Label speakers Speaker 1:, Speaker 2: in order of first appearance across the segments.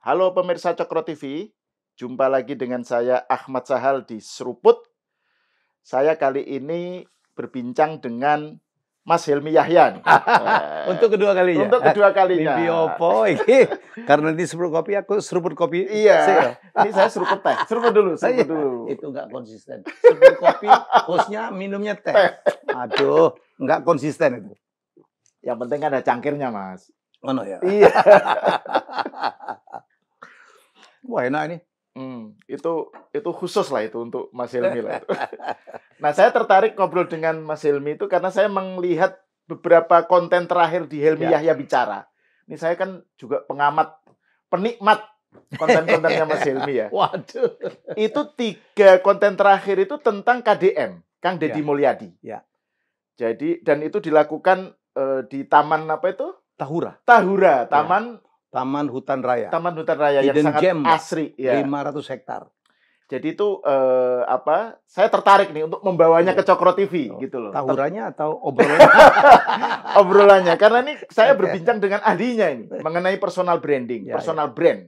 Speaker 1: Halo pemirsa Cokro TV, jumpa lagi dengan saya Ahmad Sahal di Seruput. Saya kali ini berbincang dengan Mas Helmi Yahya.
Speaker 2: Untuk kedua kalinya.
Speaker 1: Untuk kedua kalinya.
Speaker 2: Mimpi opo iki? Karena nanti seruput kopi, aku seruput kopi.
Speaker 1: Iya. Ini saya seruput teh. Seruput dulu.
Speaker 2: Itu nggak konsisten. Seruput kopi, hostnya minumnya teh. Aduh, nggak konsisten itu.
Speaker 1: Yang penting ada cangkirnya, Mas.
Speaker 2: Mana ya?
Speaker 1: Iya.
Speaker 2: Wah, enak ini.
Speaker 1: Itu khusus lah itu untuk Mas Helmi lah. Nah, saya tertarik ngobrol dengan Mas Helmi itu karena saya melihat beberapa konten terakhir di Helmi Yahya Bicara. Ini saya kan juga penikmat konten-kontennya Mas Helmi ya.
Speaker 2: Waduh.
Speaker 1: Itu 3 konten terakhir itu tentang KDM, Kang Deddy Mulyadi.
Speaker 2: Ya.
Speaker 1: Jadi dan itu dilakukan di taman apa itu?
Speaker 2: Tahura,
Speaker 1: Taman
Speaker 2: Hutan Raya.
Speaker 1: Taman Hutan Raya yang
Speaker 2: Hidden
Speaker 1: sangat
Speaker 2: gem,
Speaker 1: asri ya.
Speaker 2: 500 hektar.
Speaker 1: Jadi itu saya tertarik nih untuk membawanya ke Cokro TV gitu loh.
Speaker 2: Tahuranya atau obrolannya?
Speaker 1: Obrolannya karena ini saya berbincang dengan ahlinya ini mengenai personal branding, personal brand.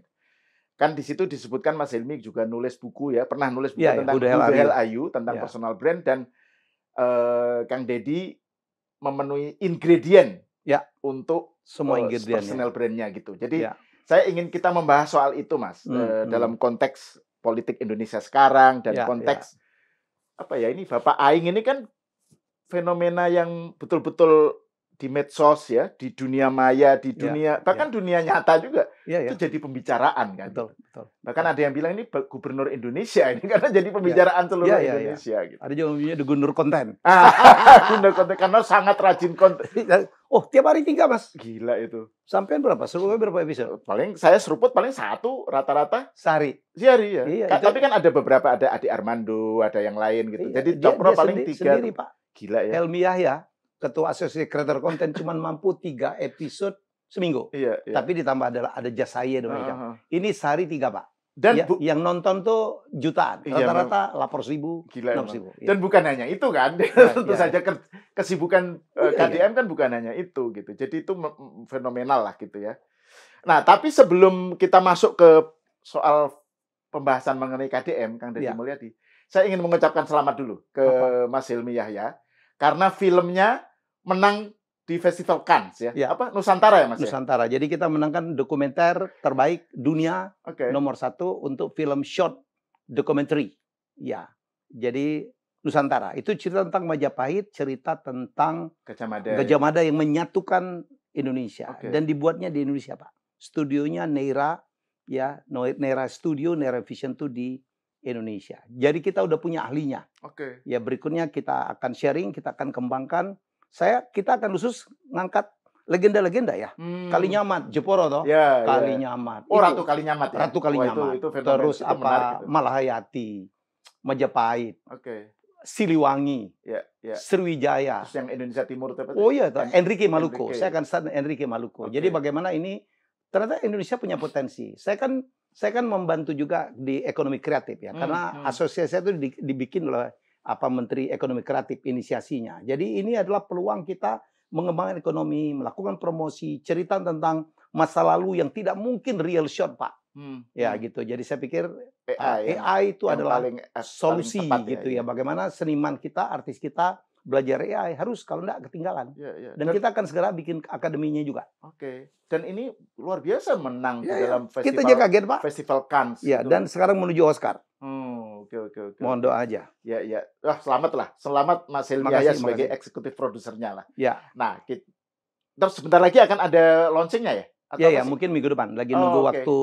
Speaker 1: Kan di situ disebutkan Mas Helmi juga nulis buku ya, pernah nulis buku tentang Budaya Ayu tentang personal brand dan Kang Deddy memenuhi ingredient untuk
Speaker 2: semua ingredient
Speaker 1: personal brandnya gitu. Jadi saya ingin kita membahas soal itu, Mas, dalam konteks politik Indonesia sekarang dan konteks apa ya, ini Bapak Aing ini kan fenomena yang betul-betul di medsos ya, di dunia maya, di dunia bahkan dunia nyata juga itu jadi pembicaraan kan.
Speaker 2: Betul.
Speaker 1: Bahkan ada yang bilang ini gubernur Indonesia ini karena jadi pembicaraan seluruh Indonesia gitu.
Speaker 2: Ada juga namanya gubernur konten.
Speaker 1: Gubernur konten karena sangat rajin konten.
Speaker 2: Oh, tiap hari 3, Mas.
Speaker 1: Gila itu.
Speaker 2: Sampai berapa? Seruput berapa episode?
Speaker 1: Paling saya seruput paling 1 rata-rata
Speaker 2: sehari.
Speaker 1: Sehari ya.
Speaker 2: Iya,
Speaker 1: tapi kan ada beberapa, ada Adi Armando, ada yang lain gitu.
Speaker 2: Iya,
Speaker 1: jadi Cokro paling 3.
Speaker 2: Sendiri, Pak.
Speaker 1: Gila ya.
Speaker 2: Helmi Yahya, ketua asosiasi kreator konten cuma mampu 3 episode seminggu.
Speaker 1: Iya.
Speaker 2: Tapi ditambah ada jas saya dan macam. Ini sehari 3, Pak.
Speaker 1: Dan
Speaker 2: yang nonton tuh jutaan. Rata-rata 800.000, 600.000.
Speaker 1: Dan bukan hanya itu kan. Tentu saja kesibukan KDM kan bukan hanya itu gitu. Jadi itu fenomenal lah gitu ya. Nah, tapi sebelum kita masuk ke soal pembahasan mengenai KDM, Kang Deddy Mulyadi, saya ingin mengucapkan selamat dulu ke Mas Helmi Yahya karena filmnya menang di Festival Cannes ya. Apa Nusantara ya, Mas?
Speaker 2: Nusantara. Jadi kita menangkan dokumenter terbaik dunia nomor 1 untuk film short documentary. Ya. Jadi Nusantara. Itu cerita tentang Majapahit, cerita tentang Gajah Mada yang menyatukan Indonesia dan dibuatnya di Indonesia, Pak. Studionya Neira Neira Studio, Neira Vision itu di Indonesia. Jadi kita udah punya ahlinya. Ya berikutnya kita akan sharing, kita akan kembangkan. Kita akan khusus ngangkat legenda-legenda ya. Kalinyamat, Jeporo toh. Kalinyamat.
Speaker 1: Oh, Ratu Kalinyamat ya.
Speaker 2: Ratu Kalinyamat. Terus apa? Malahayati, Majapahit. Siliwangi. Sriwijaya.
Speaker 1: Terus yang Indonesia Timur itu apa?
Speaker 2: Oh iya, Enrique Maluku. Saya akan start Enrique Maluku. Jadi bagaimana ini ternyata Indonesia punya potensi. Saya kan membantu juga di ekonomi kreatif ya. Karena asosiasi itu dibikin oleh Menteri Ekonomi Kreatif inisiasinya. Jadi ini adalah peluang kita mengembangkan ekonomi, melakukan promosi, cerita tentang masa lalu yang tidak mungkin real shot, Pak. Ya gitu. Jadi saya pikir AI itu adalah solusi gitu ya. Bagaimana seniman kita, artis kita belajar AI harus, kalau enggak ketinggalan. Dan kita akan segera bikin akademinya juga.
Speaker 1: Dan ini luar biasa menang dalam festival.
Speaker 2: Kita aja kaget, Pak.
Speaker 1: Festival Cannes.
Speaker 2: Ya, dan sekarang menuju Oscar.
Speaker 1: Oke.
Speaker 2: Mohon doa aja.
Speaker 1: Ya. Wah, selamat Mas Helmi Yahya sebagai eksekutif produsernya lah.
Speaker 2: Ya.
Speaker 1: Nah, terus sebentar lagi akan ada launchingnya ya?
Speaker 2: Ya, mungkin minggu depan. Lagi nunggu waktu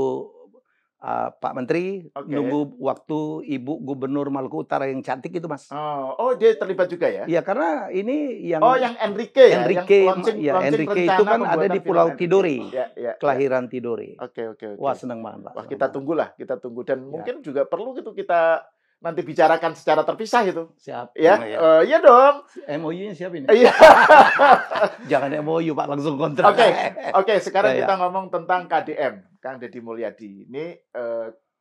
Speaker 2: Pak Menteri, nunggu waktu Ibu Gubernur Maluku Utara yang cantik itu, Mas.
Speaker 1: Oh, dia terlibat juga ya?
Speaker 2: Iya, karena ini yang
Speaker 1: yang Enrique ya?
Speaker 2: Enrique itu kan ada di Pulau Tidore. Kelahiran Tidore.
Speaker 1: Oke.
Speaker 2: Wah, senang banget, Pak.
Speaker 1: Wah, kita tunggu dan mungkin juga perlu gitu kita nanti bicarakan secara terpisah itu.
Speaker 2: Siap.
Speaker 1: Ya, iya dong.
Speaker 2: MOU-nya siap ini.
Speaker 1: Iya.
Speaker 2: Jangan MOU, Pak, langsung kontrak.
Speaker 1: Oke. Sekarang kita ngomong tentang KDM, Kang Deddy Mulyadi. Ini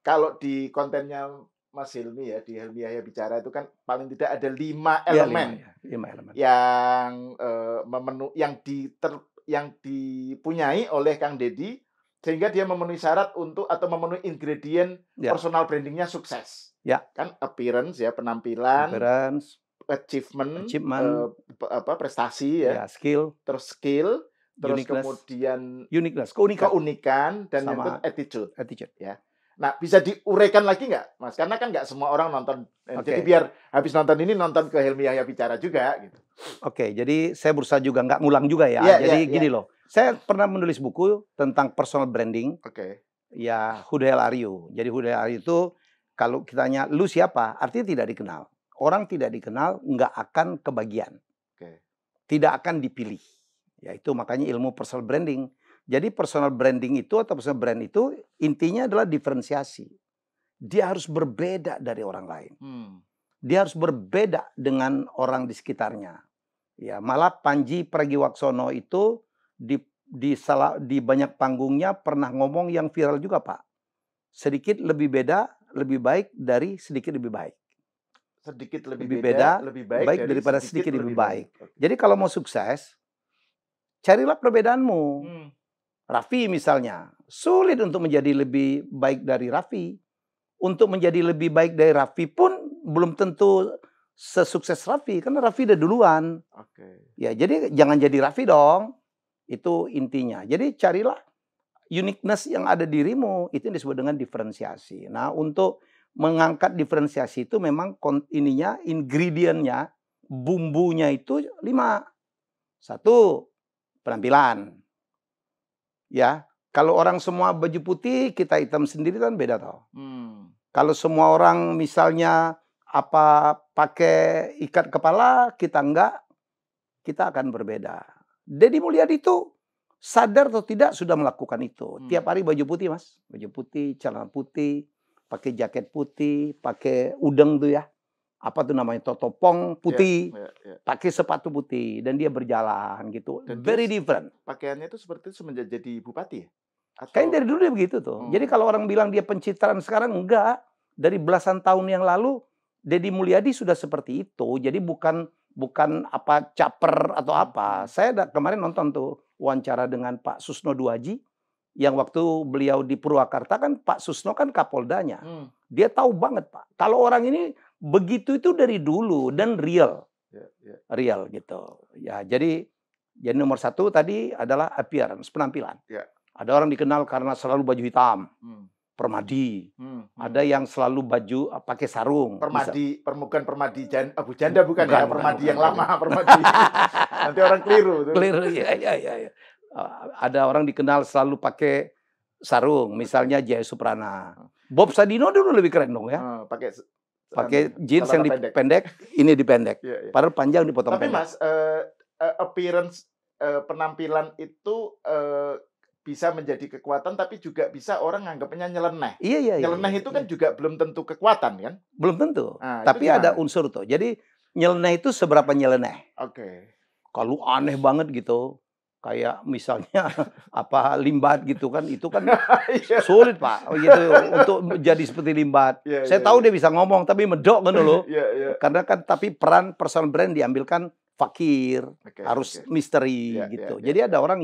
Speaker 1: kalau di kontennya Mas Helmi ya, di Helmi Yahya Bicara itu kan paling tidak ada 5 elemen.
Speaker 2: 5 elemen.
Speaker 1: Yang dipunyai oleh Kang Deddy Sehingga dia memenuhi syarat untuk atau memenuhi ingredient personal brandingnya sukses.
Speaker 2: Ya.
Speaker 1: Kan appearance ya, penampilan, achievement, prestasi ya,
Speaker 2: skill,
Speaker 1: terus kemudian keunikan dan yang attitude ya. Nah, bisa diuraikan lagi nggak, Mas? Karena kan nggak semua orang nonton. Jadi biar habis nonton ini nonton ke Helmi Yahya bicara juga gitu.
Speaker 2: Oke, jadi saya berusaha juga nggak ngulang juga ya. Jadi gini loh, saya pernah menulis buku tentang personal branding. Ya, who the hell are you? Jadi who the hell are you itu kalau kita tanya lu siapa, artinya tidak dikenal. Orang tidak dikenal nggak akan kebagian. Tidak akan dipilih. Ya, itu makanya ilmu personal branding. Jadi personal branding itu atau personal brand itu intinya adalah diferensiasi. Dia harus berbeda dari orang lain. Dia harus berbeda dengan orang di sekitarnya. Ya, malah Panji Pragiwaksono itu di banyak panggungnya pernah ngomong yang viral juga, Pak. Sedikit lebih beda, lebih baik dari sedikit lebih baik.
Speaker 1: Sedikit lebih beda, lebih baik
Speaker 2: daripada sedikit lebih baik. Jadi kalau mau sukses, carilah perbedaanmu. Raffi misalnya, sulit untuk menjadi lebih baik dari Raffi. Untuk menjadi lebih baik dari Raffi pun belum tentu sesukses Raffi, karena Raffi udah duluan. Ya, jadi jangan jadi Raffi dong. Itu intinya. Jadi carilah uniqueness yang ada dirimu, itu yang disebut dengan diferensiasi. Nah, untuk mengangkat diferensiasi itu memang ingredientnya, bumbunya itu 5. 1, penampilan. Ya, kalau orang semua baju putih, kita hitam sendiri kan beda toh. Kalau semua orang misalnya pakai ikat kepala, kita enggak, kita akan berbeda. Deddy Mulyadi itu sadar atau tidak sudah melakukan itu. Tiap hari baju putih, Mas. Baju putih, celana putih, pakai jaket putih, pakai udeng tuh ya. Apa tuh namanya, totopong putih, pakai sepatu putih, dan dia berjalan gitu. Dan very different.
Speaker 1: Pakaiannya itu seperti itu semenjak jadi bupati ya?
Speaker 2: Kayaknya dari dulu dia begitu tuh. Jadi kalau orang bilang dia pencitraan sekarang, enggak. Dari belasan tahun yang lalu, Deddy Mulyadi sudah seperti itu. Jadi bukan caper atau apa. Saya kemarin nonton tuh wawancara dengan Pak Susno Duaji, yang waktu beliau di Purwakarta kan Pak Susno kan Kapoldanya. Dia tahu banget, Pak. Kalau orang ini begitu itu dari dulu dan real. Real gitu. Ya, jadi nomor 1 tadi adalah appearance, penampilan. Ada orang dikenal karena selalu baju hitam. Permadi. Ada yang selalu baju pakai sarung.
Speaker 1: Bukan Permadi Abu Janda bukan ya, Permadi yang lama, Permadi. Nanti orang keliru.
Speaker 2: Keliru, ya. Ada orang dikenal selalu pakai sarung, misalnya Jaya Suprana. Bob Sadino dulu lebih keren dong ya. Pakai jeans yang dipendek, ini dipendek. Padahal panjang dipotong pendek.
Speaker 1: Tapi Mas, appearance, penampilan itu bisa menjadi kekuatan, tapi juga bisa orang nganggapnya nyeleneh.
Speaker 2: Iya.
Speaker 1: Nyeleneh itu kan juga belum tentu kekuatan kan?
Speaker 2: Belum tentu. Tapi ada unsur tuh. Jadi nyeleneh itu seberapa nyeleneh? Kalau aneh banget gitu, kayak misalnya Limbat gitu kan, itu kan sulit Pak gitu untuk jadi seperti Limbat. Saya tahu dia bisa ngomong tapi medok kan dulu. Karena kan tapi peran personal brand diambilkan fakir, harus misteri gitu. Jadi ada orang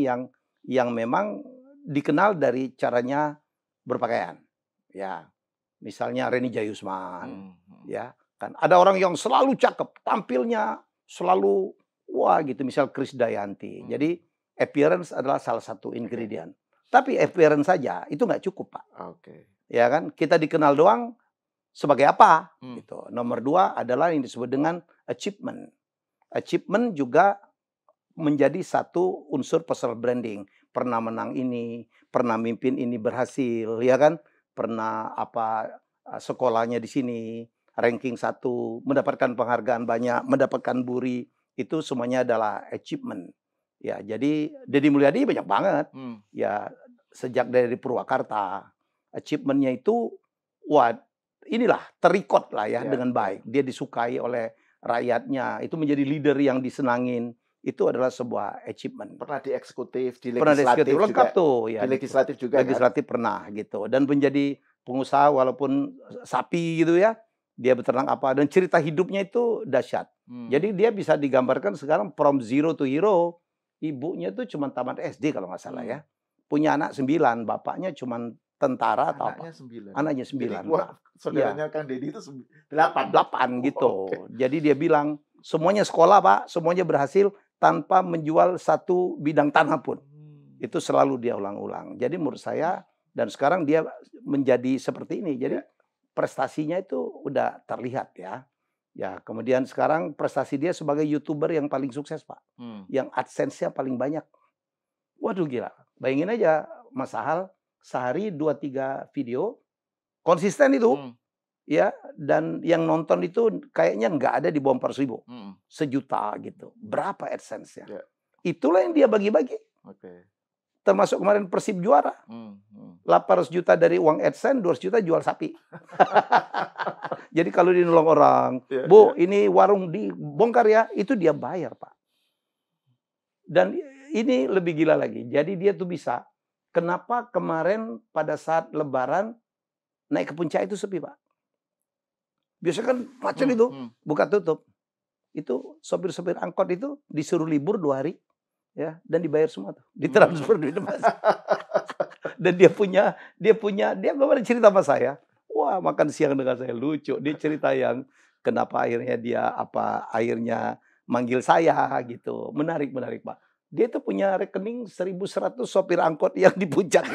Speaker 2: yang memang dikenal dari caranya berpakaian. Ya. Misalnya Reni Jayusman, ya. Kan ada orang yang selalu cakep, tampilnya selalu wah gitu, misal Krisdayanti. Jadi appearance adalah salah satu ingredient. Tapi appearance saja itu nggak cukup, Pak. Ya kan? Kita dikenal doang sebagai apa? Gitu. Nomor 2 adalah yang disebut dengan achievement. Achievement juga menjadi satu unsur personal branding. Pernah menang ini, pernah mimpin ini berhasil, ya kan? Pernah sekolahnya di sini, ranking 1, mendapatkan penghargaan banyak, mendapatkan BURI, itu semuanya adalah achievement. Ya, jadi Deddy Mulyadi banyak banget. Ya, sejak dari Purwakarta, achievement-nya itu inilah terikot lah ya dengan baik. Dia disukai oleh rakyatnya, itu menjadi leader yang disenangin. Itu adalah sebuah achievement.
Speaker 1: Pernah di eksekutif, di legislatif juga.
Speaker 2: Lengkap tuh. Ya,
Speaker 1: di legislatif juga
Speaker 2: legislatif kan? Pernah gitu. Dan menjadi pengusaha walaupun sapi gitu ya. Dia beternak apa. Dan cerita hidupnya itu dahsyat. Jadi dia bisa digambarkan sekarang from zero to hero. Ibunya tuh cuma tamat SD kalau nggak salah ya. punya anak 9, bapaknya cuma tentara atau apa? Anaknya 9.
Speaker 1: Jadi, saudaranya Kang Deddy itu 8.
Speaker 2: 8 gitu. Jadi dia bilang, semuanya sekolah Pak, semuanya berhasil tanpa menjual satu bidang tanah pun. Itu selalu dia ulang-ulang. Jadi menurut saya, dan sekarang dia menjadi seperti ini. Jadi prestasinya itu udah terlihat ya. Ya, kemudian sekarang prestasi dia sebagai YouTuber yang paling sukses Pak. Yang AdSense-nya paling banyak. Waduh gila. Bayangin aja Mas Sahal, sehari 2-3 video, konsisten itu. Ya, dan yang nonton itu kayaknya nggak ada di bawah 400.000. 1 juta gitu. Berapa AdSense-nya? Itulah yang dia bagi-bagi. Termasuk kemarin Persib juara. 800 juta dari uang AdSense, 200 juta jual sapi. Jadi kalau dia nolong orang, Bu, ini warung dibongkar ya, itu dia bayar, Pak. Dan ini lebih gila lagi. Jadi dia tuh bisa. Kenapa kemarin pada saat Lebaran naik ke puncak itu sepi, Pak? Biasanya kan macet itu, buka tutup. Itu sopir-sopir angkot itu disuruh libur 2 hari. Ya, dan dibayar semua tuh, ditransfer duit Mas. Dan dia kemarin cerita sama saya, wah makan siang dengan saya lucu. Dia cerita yang kenapa akhirnya manggil saya gitu, menarik Pak. Dia tuh punya rekening 1.100 sopir angkot yang di puncak.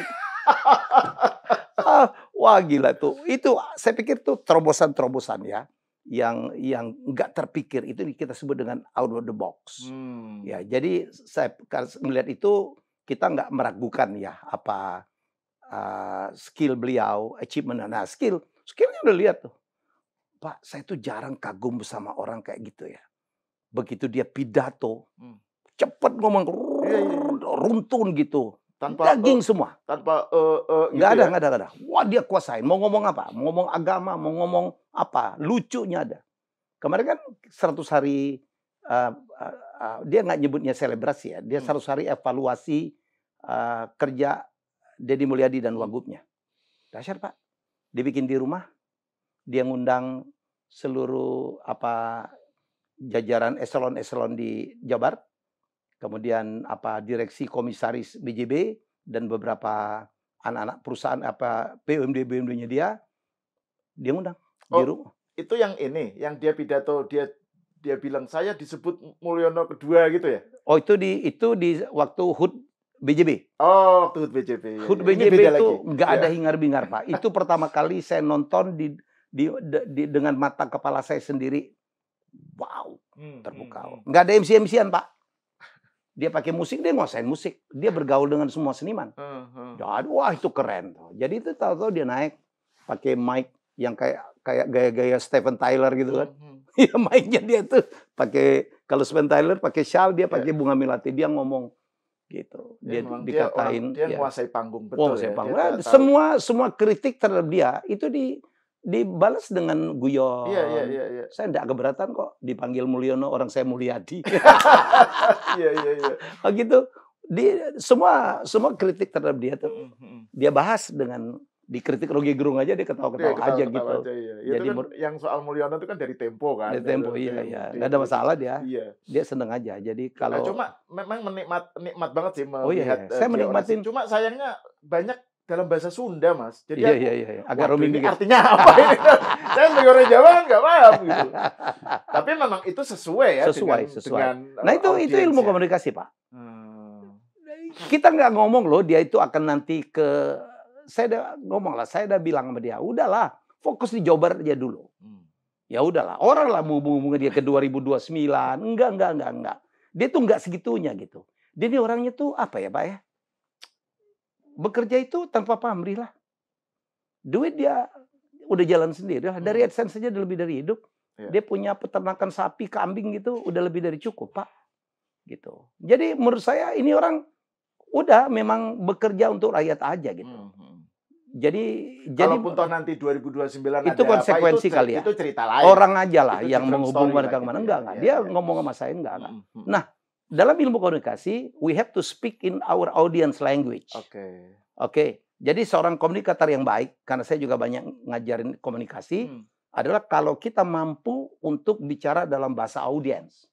Speaker 2: Wah gila tuh, itu saya pikir tuh terobosan-terobosan ya. Yang nggak terpikir itu kita sebut dengan out of the box. Ya, jadi saya melihat itu kita nggak meragukan ya apa skill beliau, achievement. Nah, skillnya udah lihat tuh. Pak, saya tuh jarang kagum sama orang kayak gitu ya. Begitu dia pidato, cepet ngomong, runtun gitu. Tanpa daging semua.
Speaker 1: Tanpa
Speaker 2: nggak ada. Wah, dia kuasain. Mau ngomong apa? Mau ngomong agama, mau ngomong apa? Lucunya ada. Kemarin kan 100 hari dia nggak nyebutnya selebrasi ya. Dia 100 hari evaluasi kerja Deddy Mulyadi dan Wagubnya. Dahsyat, Pak. Dibikin di rumah. Dia ngundang seluruh jajaran eselon-eselon di Jabar. Kemudian direksi komisaris BJB dan beberapa anak-anak perusahaan BUMD-nya dia ngundang di rumah.
Speaker 1: Itu yang ini, yang dia pidato dia bilang saya disebut Mulyono kedua gitu ya?
Speaker 2: Oh, itu di waktu HUT BJB.
Speaker 1: Oh, waktu HUT BJB.
Speaker 2: HUT BJB itu nggak ada hingar-bingar, Pak. Itu pertama kali saya nonton dengan mata kepala saya sendiri. Wow, terbuka. Nggak ada MC-MC-an, Pak. Dia pakai musik, dia nguasain musik. Dia bergaul dengan semua seniman. Jadi, wah itu keren. Jadi itu tahu-tahu dia naik pakai mic yang kayak gaya-gaya Steven Tyler gitu kan. Ya mic-nya dia tuh pakai, kalau Steven Tyler pakai shawl, dia pakai bunga melati. Dia ngomong gitu. Dia dikatain.
Speaker 1: Dia menguasai panggung, betul ya.
Speaker 2: Panggung. Semua kritik terhadap dia itu dibalas dengan guyon.
Speaker 1: Iya.
Speaker 2: Saya enggak keberatan kok dipanggil Mulyono, orang saya Mulyadi.
Speaker 1: Iya.
Speaker 2: Begitu. Semua kritik terhadap dia tuh. Dia bahas dengan dikritik Rocky Gerung aja dia ketawa-ketawa aja gitu.
Speaker 1: Jadi kan yang soal Mulyono itu kan dari Tempo kan.
Speaker 2: Dari Tempo iya. Enggak ada masalah dia. Iya. Dia seneng aja. Jadi kalau
Speaker 1: cuma memang nikmat banget sih melihat.
Speaker 2: Saya menikmatin.
Speaker 1: Cuma sayangnya banyak dalam bahasa Sunda, Mas. Jadi
Speaker 2: iya. Agak rumit
Speaker 1: ini artinya apa ini? Saya sebagai orang Jawa kan nggak paham gitu. Tapi memang itu sesuai ya dengan
Speaker 2: nah itu ilmu komunikasi, Pak. Kita nggak ngomong loh dia itu akan nanti saya udah bilang sama dia, udahlah, fokus di Jawa Barat aja dulu. Ya udahlah, orang lah mau dia ke 2029. Enggak. Dia tuh nggak segitunya gitu. Dia ini orangnya tuh apa ya, Pak ya? Bekerja itu tanpa pamrih lah. Duit dia udah jalan sendiri lah. Dari AdSense saja udah lebih dari hidup. Dia punya peternakan sapi, kambing gitu, udah lebih dari cukup, Pak. Gitu. Jadi menurut saya ini orang udah memang bekerja untuk rakyat aja gitu. Jadi
Speaker 1: kalaupun toh nanti 2029
Speaker 2: itu konsekuensi kali ya.
Speaker 1: Itu cerita lain.
Speaker 2: Orang aja lah yang menghubungkan ke mana. Enggak. Dia ngomong sama saya enggak. Nah, dalam ilmu komunikasi, we have to speak in our audience language. Oke. Jadi seorang komunikator yang baik, karena saya juga banyak ngajarin komunikasi, adalah kalau kita mampu untuk bicara dalam bahasa audiens.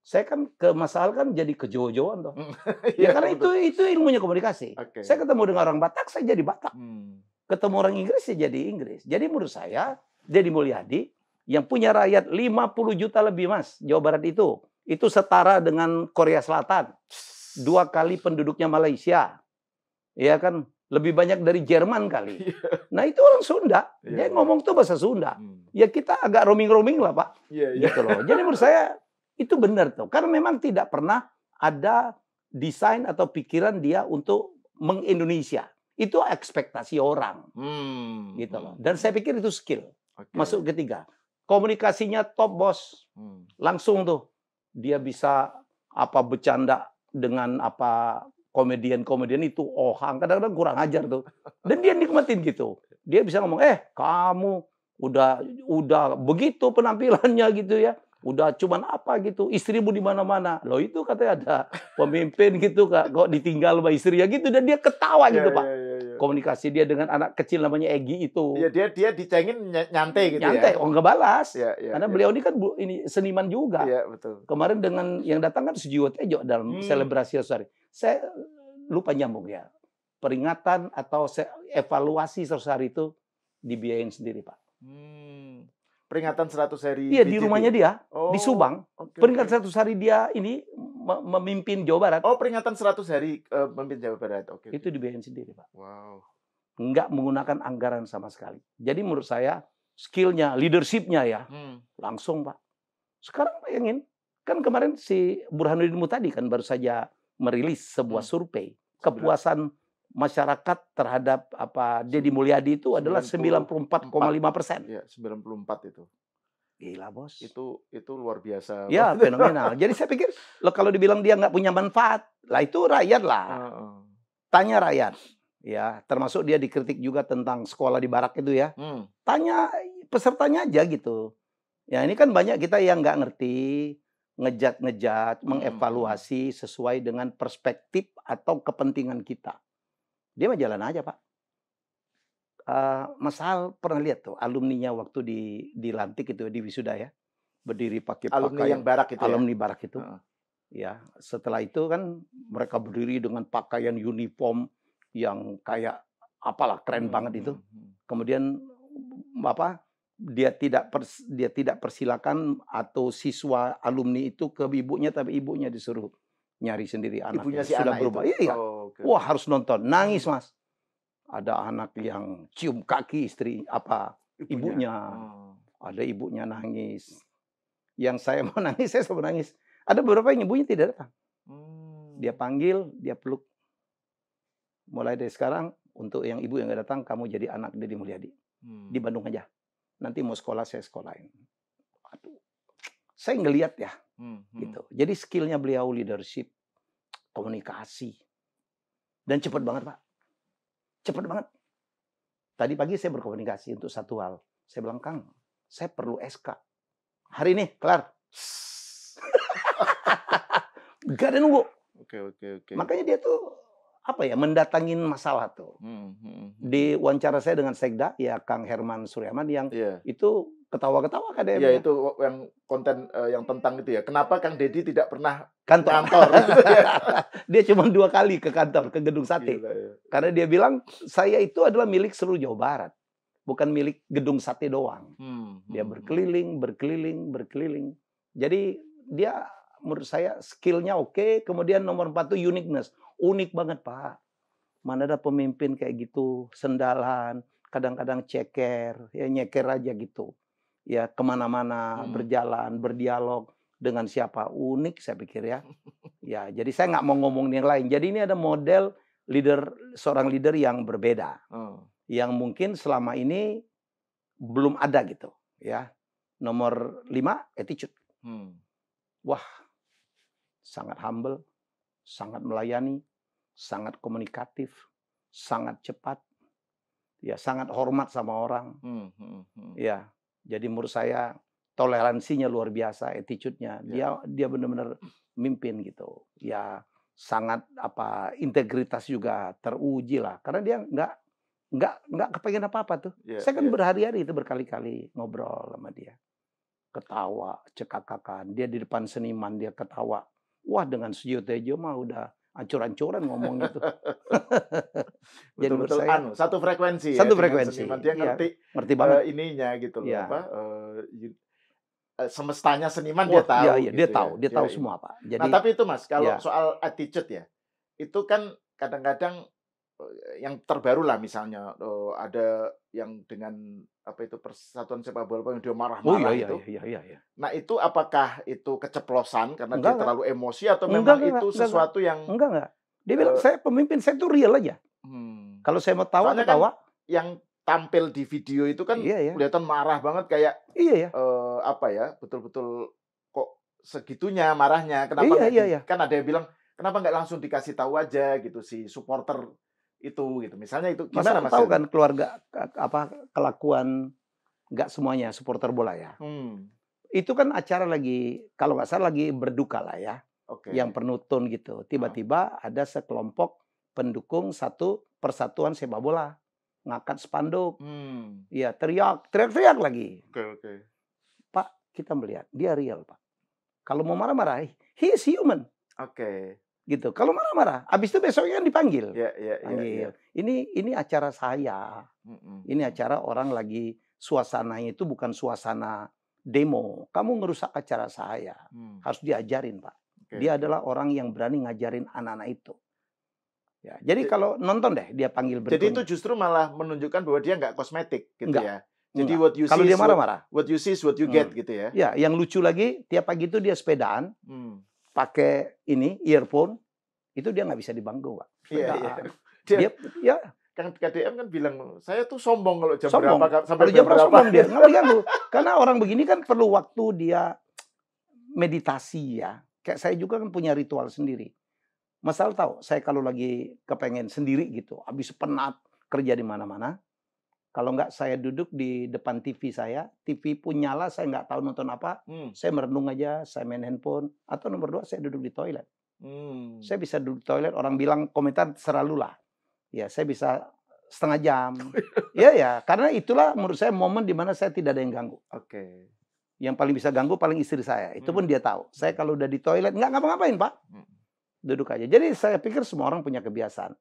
Speaker 2: Saya kan ke Mas Al kan jadi kejojoan toh. Ya karena itu ilmunya komunikasi. Saya ketemu dengan orang Batak, saya jadi Batak. Ketemu orang Inggris, saya jadi Inggris. Jadi menurut saya, Deddy Mulyadi yang punya rakyat 50 juta lebih, Mas, Jawa Barat itu setara dengan Korea Selatan. 2 kali penduduknya Malaysia. Ya kan, lebih banyak dari Jerman kali. Nah itu orang Sunda. Dia ngomong tuh bahasa Sunda. Ya kita agak roaming-roaming lah, Pak. Gitu loh. Jadi menurut saya itu benar tuh. Karena memang tidak pernah ada desain atau pikiran dia untuk meng-Indonesia. Itu ekspektasi orang. Gitu loh. Dan saya pikir itu skill. Masuk ketiga. Komunikasinya top, bos. Langsung tuh. Dia bisa bercanda dengan komedian-komedian itu kadang-kadang kurang ajar tuh. Dan dia nikmatin gitu. Dia bisa ngomong, kamu udah begitu penampilannya gitu ya. Udah cuman gitu, istrimu di mana-mana. Loh itu katanya ada pemimpin gitu kok ditinggal sama istrinya gitu, dan dia ketawa gitu, Pak. Komunikasi dia dengan anak kecil namanya Egi itu.
Speaker 1: Iya, dia dicengin nyantai gitu
Speaker 2: nyantai,
Speaker 1: ya.
Speaker 2: Nggak balas. Karena beliau ini kan ini seniman juga.
Speaker 1: Iya, betul.
Speaker 2: Kemarin dengan yang datang kan Sujiwo Tejo dalam selebrasi Sosari. Saya lupa nyambung ya. Peringatan atau evaluasi Sosari itu dibiayain sendiri, Pak.
Speaker 1: Peringatan 100 hari.
Speaker 2: Iya, di rumahnya dia, di Subang. Peringatan 100 hari dia ini memimpin Jawa Barat.
Speaker 1: Peringatan 100 hari memimpin Jawa Barat.
Speaker 2: Itu dibiayain sendiri, Pak.
Speaker 1: Wow.
Speaker 2: Nggak menggunakan anggaran sama sekali. Jadi menurut saya, skill-nya, leadership-nya ya, langsung, Pak. Sekarang bayangin, kan kemarin si Burhanuddin Muhtadi kan baru saja merilis sebuah survei. Kepuasan masyarakat terhadap Deddy Mulyadi itu adalah 94,5%.
Speaker 1: Iya, 94 itu.
Speaker 2: Gila, bos.
Speaker 1: Itu luar biasa.
Speaker 2: Ya, fenomenal. Jadi saya pikir, kalau dibilang dia nggak punya manfaat, lah itu rakyat lah. Tanya rakyat. Ya, termasuk dia dikritik juga tentang sekolah di barak itu ya. Tanya pesertanya aja gitu. Ya, ini kan banyak kita yang nggak ngerti, ngejat, mengevaluasi sesuai dengan perspektif atau kepentingan kita. Dia mah jalan aja, Pak. Mas Al pernah lihat tuh alumninya waktu dilantik itu di wisuda ya, berdiri pakai
Speaker 1: alumni yang barak itu.
Speaker 2: Alumni barak itu. Ya, setelah itu kan mereka berdiri dengan pakaian uniform yang kayak keren banget itu. Kemudian dia tidak persilakan atau siswa alumni itu ke ibunya, tapi ibunya disuruh nyari sendiri anaknya.
Speaker 1: Ibunya si
Speaker 2: sudah
Speaker 1: anak
Speaker 2: berubah.
Speaker 1: itu.
Speaker 2: Iya. Wah, harus nonton. Nangis, Mas. Ada anak yang cium kaki ibunya. Ada ibunya nangis. Yang saya mau nangis, saya sama nangis. Ada beberapa yang ibunya tidak datang. Dia panggil, dia peluk. Mulai dari sekarang, untuk yang ibu yang nggak datang, kamu jadi anak Deddy Mulyadi. Di Bandung aja. Nanti mau sekolah, saya sekolahin. Aduh. Saya ngelihat ya. Gitu. Jadi skillnya beliau leadership, komunikasi. Dan cepat banget, Pak. Cepat banget. Tadi pagi saya berkomunikasi untuk satu hal. Saya bilang, Kang, saya perlu SK. Hari ini, kelar. Gak ada nunggu.
Speaker 1: Oke.
Speaker 2: Makanya dia tuh mendatangin masalah tuh. Di wawancara saya dengan Sekda, ya Kang Herman Suryaman yang itu ketawa-ketawa kan dia.
Speaker 1: Iya, itu yang konten yang tentang itu ya. Kenapa Kang Deddy tidak pernah
Speaker 2: kantor. Dia cuma 2 kali ke kantor, ke Gedung Sate. Gila, ya. Karena dia bilang, saya itu adalah milik seluruh Jawa Barat. Bukan milik Gedung Sate doang. Dia berkeliling. Jadi dia menurut saya skillnya oke. Kemudian nomor 4 itu uniqueness. Unik banget, Pak. Mana ada pemimpin kayak gitu, sendalan, kadang-kadang ceker, ya nyeker aja gitu. Ya kemana-mana, berjalan, berdialog dengan siapa. Unik saya pikir ya. Ya, jadi saya nggak mau ngomongin yang lain. Jadi ini ada model seorang leader yang berbeda. Yang mungkin selama ini belum ada gitu. Ya. Nomor 5, attitude. Wah, sangat humble, sangat melayani, sangat komunikatif, sangat cepat, ya sangat hormat sama orang. Ya, jadi menurut saya toleransinya luar biasa, attitude-nya. Dia benar-benar mimpin gitu. Ya sangat integritas juga teruji lah. Karena dia nggak kepengen apa-apa tuh. Saya kan berhari-hari itu berkali-kali ngobrol sama dia. ketawa, cekakakan. Dia di depan seniman, dia ketawa. Wah, dengan Sujiwo Tejo mah udah ancur-ancuran ngomong gitu. Jadi menurut
Speaker 1: Betul-betul
Speaker 2: saya
Speaker 1: satu frekuensi ya
Speaker 2: satu
Speaker 1: dengan
Speaker 2: frekuensi.
Speaker 1: seniman. Dia
Speaker 2: Iya,
Speaker 1: ngerti
Speaker 2: ngerti banget.
Speaker 1: ininya gitu loh,
Speaker 2: Iya.
Speaker 1: apa semestanya seniman dia
Speaker 2: Wah, iya,
Speaker 1: tahu
Speaker 2: iya,
Speaker 1: gitu
Speaker 2: dia tahu
Speaker 1: ini.
Speaker 2: semua, Pak.
Speaker 1: Nah,
Speaker 2: Jadi
Speaker 1: tapi itu Mas, kalau
Speaker 2: ya.
Speaker 1: soal attitude ya, itu kan kadang-kadang yang terbaru lah misalnya ada yang dengan apa itu Persatuan Sepak Bola yang dia
Speaker 2: Oh
Speaker 1: marah-marah
Speaker 2: iya,
Speaker 1: itu.
Speaker 2: iya, iya, iya.
Speaker 1: Nah, itu apakah itu keceplosan karena dia
Speaker 2: Enggak.
Speaker 1: terlalu emosi atau memang itu sesuatu yang
Speaker 2: Enggak. Dia bilang saya pemimpin, saya tuh real aja. Kalau saya mau tawa,
Speaker 1: soalnya
Speaker 2: ketawa.
Speaker 1: kan yang tampil di video itu kan
Speaker 2: Iya, ya.
Speaker 1: kelihatan marah banget kayak
Speaker 2: Iya, ya.
Speaker 1: apa ya, betul-betul kok segitunya marahnya. Kenapa
Speaker 2: Iya,
Speaker 1: nggak
Speaker 2: iya, iya.
Speaker 1: kan ada yang bilang kenapa nggak langsung dikasih tahu aja gitu si supporter itu gitu. Misalnya itu gimana Mas?
Speaker 2: Tahu kan keluarga kelakuan nggak semuanya supporter bola ya. Itu kan acara lagi kalau nggak salah lagi berduka lah ya. Yang penonton gitu. Tiba-tiba ada sekelompok pendukung satu persatuan sepak bola ngangkat spanduk. Ya teriak lagi. Pak, kita melihat dia real, Pak. Kalau mau marah-marah, he is human. Gitu. Kalau marah-marah, habis itu besoknya kan dipanggil.
Speaker 1: Iya.
Speaker 2: Ini acara saya. Ini acara orang lagi suasananya itu bukan suasana demo. Kamu ngerusak acara saya. Harus diajarin, Pak. Dia adalah orang yang berani ngajarin anak-anak itu. Ya, jadi kalau nonton deh dia panggil berikutnya.
Speaker 1: Jadi itu justru malah menunjukkan bahwa dia nggak kosmetik gitu ya. Jadi
Speaker 2: kalau dia marah-marah,
Speaker 1: what you see is what you get gitu ya.
Speaker 2: Ya, yang lucu lagi tiap pagi itu dia sepedaan, pakai ini earphone, itu dia nggak bisa diganggu, Pak.
Speaker 1: Iya.
Speaker 2: Dia ya
Speaker 1: kan KDM kan bilang saya tuh sombong kalau jam
Speaker 2: sombong.
Speaker 1: berapa
Speaker 2: Kalau
Speaker 1: sampai
Speaker 2: jam
Speaker 1: berapa
Speaker 2: sombong dia nggak diganggu. Karena orang begini kan perlu waktu dia meditasi ya. Kayak saya juga kan punya ritual sendiri. Masalah tahu, saya kalau lagi kepengen sendiri gitu, habis penat kerja di mana-mana, kalau nggak saya duduk di depan TV saya, TV pun nyala, saya nggak tahu nonton apa, saya merenung aja, saya main handphone, atau nomor 2 saya duduk di toilet. Saya bisa duduk di toilet, orang bilang komentar selalu lah. Ya, saya bisa setengah jam. Ya, karena itulah menurut saya momen di mana saya tidak ada yang ganggu. Yang paling bisa ganggu paling istri saya. Itu pun dia tahu. Saya kalau udah di toilet nggak ngapa-ngapain, Pak. Duduk aja. Jadi saya pikir semua orang punya kebiasaan.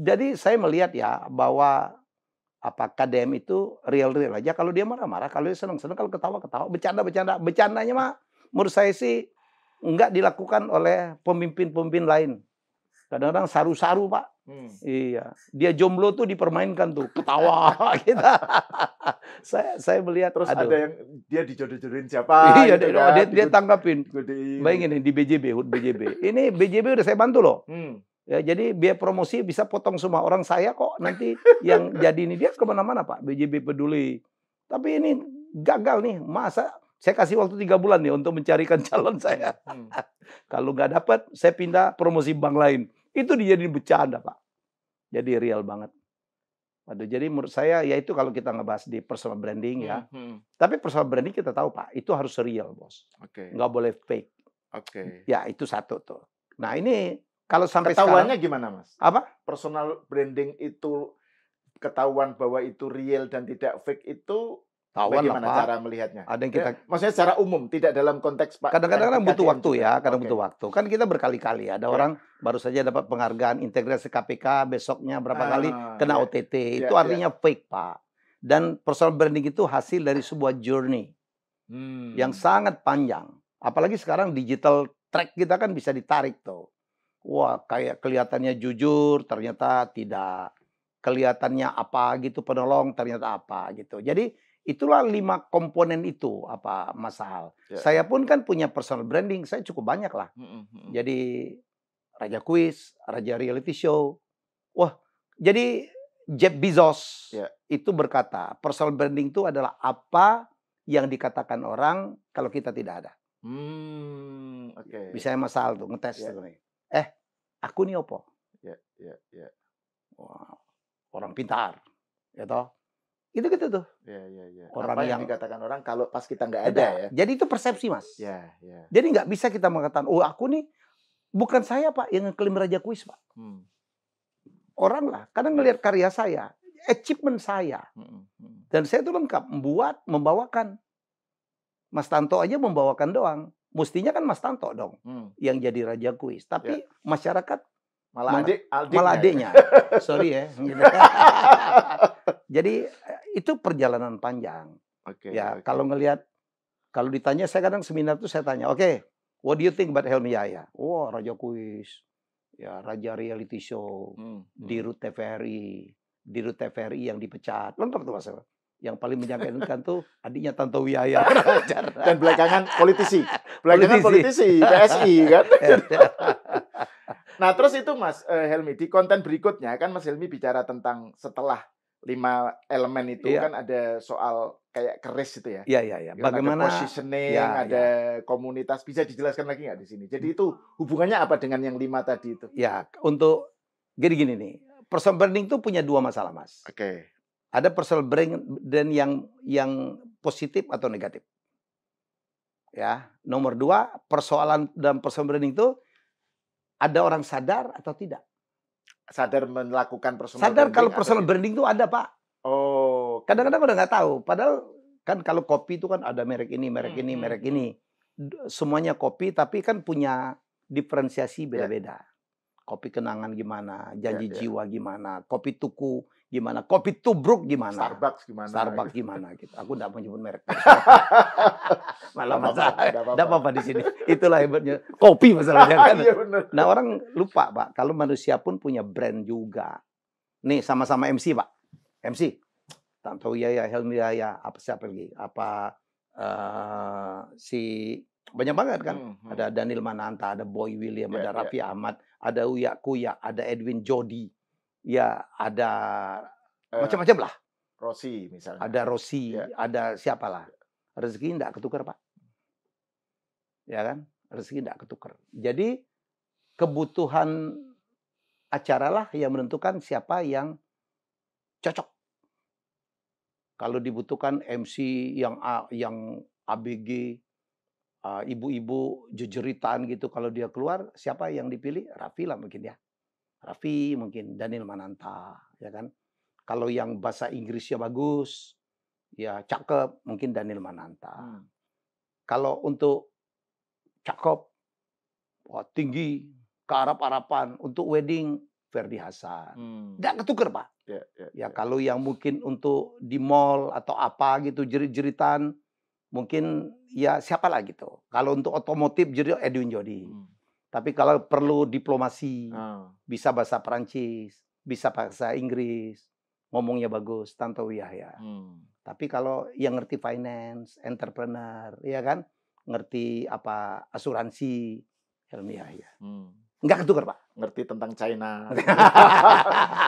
Speaker 2: Jadi saya melihat ya bahwa KDM itu real aja. Kalau dia marah-marah, kalau dia senang-senang, kalau ketawa-ketawa, bercanda-bercanda. Bercandanya mah menurut saya sih nggak dilakukan oleh pemimpin-pemimpin lain. Kadang-kadang saru-saru, Pak. Iya, dia jomblo tuh dipermainkan tuh, ketawa kita. saya melihat
Speaker 1: terus ada yang dia dijodoh-jodohin siapa?
Speaker 2: Iya, gitu kan? dia tanggapin. Bayangin di BJB, HUT BJB. Ini BJB udah saya bantu loh. Ya, jadi biaya promosi bisa potong semua orang saya kok nanti yang jadi ini dia kemana-mana Pak. BJB peduli. Tapi ini gagal nih, masa saya kasih waktu 3 bulan nih untuk mencarikan calon saya. Kalau nggak dapat, saya pindah promosi bank lain. Itu dijadiin bercanda, Pak. Jadi real banget. Waduh, jadi menurut saya ya itu kalau kita ngebahas di personal branding ya. Tapi personal branding kita tahu, Pak, itu harus real, Bos. Nggak boleh fake. Ya, itu satu tuh. Nah, ini kalau sampai
Speaker 1: ketahuannya
Speaker 2: sekarang
Speaker 1: gimana, Mas?
Speaker 2: Apa?
Speaker 1: Personal branding itu ketahuan bahwa itu real dan tidak fake itu bagaimana cara melihatnya?
Speaker 2: Ada yang kita
Speaker 1: maksudnya secara umum, tidak dalam konteks Pak.
Speaker 2: Kadang-kadang butuh waktu ya, butuh waktu. Kan kita berkali-kali ada orang baru saja dapat penghargaan integrasi KPK, besoknya berapa kali kena OTT. Itu artinya fake, Pak. Dan personal branding itu hasil dari sebuah journey yang sangat panjang. Apalagi sekarang digital track kita kan bisa ditarik tuh. Wah, kayak kelihatannya jujur, ternyata tidak. Kelihatannya apa gitu penolong, ternyata apa gitu. Jadi itulah 5 komponen itu Mas Al. Saya pun kan punya personal branding, saya cukup banyak lah. Jadi Raja Kuis, Raja Reality Show. Wah, jadi Jeff Bezos itu berkata, personal branding itu adalah apa yang dikatakan orang kalau kita tidak ada. Bisa Mas Al tuh ngetes tuh. Aku nih opo? Wah, orang pintar, ya toh. Itu gitu tuh.
Speaker 1: Orang apa yang dikatakan orang kalau pas kita nggak ada ya.
Speaker 2: Jadi itu persepsi, Mas. Jadi nggak bisa kita mengatakan, oh aku nih bukan saya Pak yang ngeklaim Raja Kuis Pak. Orang lah, kadang ngelihat karya saya, achievement saya. Dan saya itu lengkap, membawakan. Mas Tanto aja membawakan doang. Mestinya kan Mas Tanto dong yang jadi raja kuis. Tapi masyarakat
Speaker 1: malah
Speaker 2: adiknya. Sorry ya. Jadi itu perjalanan panjang. Kalau ngelihat, kalau ditanya, saya kadang seminar tuh saya tanya, oke, what do you think about Helmi Yahya? Wah, raja kuis, ya raja reality show, Dirut TVRI yang dipecat, lengkap tuh Mas. Yang paling menyakitkan tuh adiknya Tantowi Yahya.
Speaker 1: Dan belakangan politisi, PSI kan. Nah terus itu Mas Helmi, di konten berikutnya kan Mas Helmi bicara tentang setelah 5 elemen itu kan ada soal kayak keris itu ya.
Speaker 2: Iya. Bagaimana
Speaker 1: ada positioning, ada komunitas, bisa dijelaskan lagi nggak di sini? Jadi itu hubungannya apa dengan yang 5 tadi itu?
Speaker 2: Ya, untuk gini nih, personal branding itu punya 2 masalah Mas. Ada personal brand yang positif atau negatif. Ya, nomor 2, persoalan dalam personal branding itu ada orang sadar atau tidak.
Speaker 1: Sadar melakukan personal
Speaker 2: sadar
Speaker 1: branding.
Speaker 2: Kalau personal branding itu ada, Pak.
Speaker 1: Oh.
Speaker 2: Kadang-kadang udah nggak tahu. Padahal kan kalau kopi itu kan ada merek ini, merek ini. Semuanya kopi, tapi kan punya diferensiasi beda-beda. Kopi kenangan gimana, janji jiwa gimana, kopi tuku gimana, kopi tubruk gimana,
Speaker 1: Starbucks
Speaker 2: gimana gitu. Aku nggak mau nyebut merek. Malah masalah. Nggak apa-apa di sini. Itulah hebatnya kopi masalahnya kan. Nah orang lupa Pak, kalau manusia pun punya brand juga. Nih sama-sama MC Pak, MC. Tantowi Yahya, Helmi Yahya, siapa lagi? Si banyak banget kan. Ada Daniel Mananta, ada Boy William, ada Raffi Ahmad, ada Uya Kuya, ada Edwin Jody. Ya, ada macam-macam lah.
Speaker 1: Rossi misalnya.
Speaker 2: Ada Rossi, ada siapalah. Rezeki enggak ketukar, Pak. Ya kan? Rezeki enggak ketukar. Jadi kebutuhan acara lah yang menentukan siapa yang cocok. Kalau dibutuhkan MC yang ABG, ibu-ibu jejeritan gitu, kalau dia keluar siapa yang dipilih? Raffi lah mungkin ya. Raffi mungkin, Daniel Mananta, ya kan. Kalau yang bahasa Inggrisnya bagus, ya cakep, mungkin Daniel Mananta. Kalau untuk cakep, tinggi, kearap-arapan, untuk wedding Ferdy Hasan. Nggak ketukar Pak. Ya kalau yang mungkin untuk di mall atau apa gitu jerit-jeritan, mungkin ya siapa lah gitu. Kalau untuk otomotif jadi Edwin Jody. Tapi kalau perlu diplomasi, bisa bahasa Perancis, bisa bahasa Inggris, ngomongnya bagus, Tantowi Yahya. Tapi kalau yang ngerti finance, entrepreneur, ya kan, ngerti apa asuransi, Helmi Yahya. Enggak ketukar Pak.
Speaker 1: Ngerti tentang China.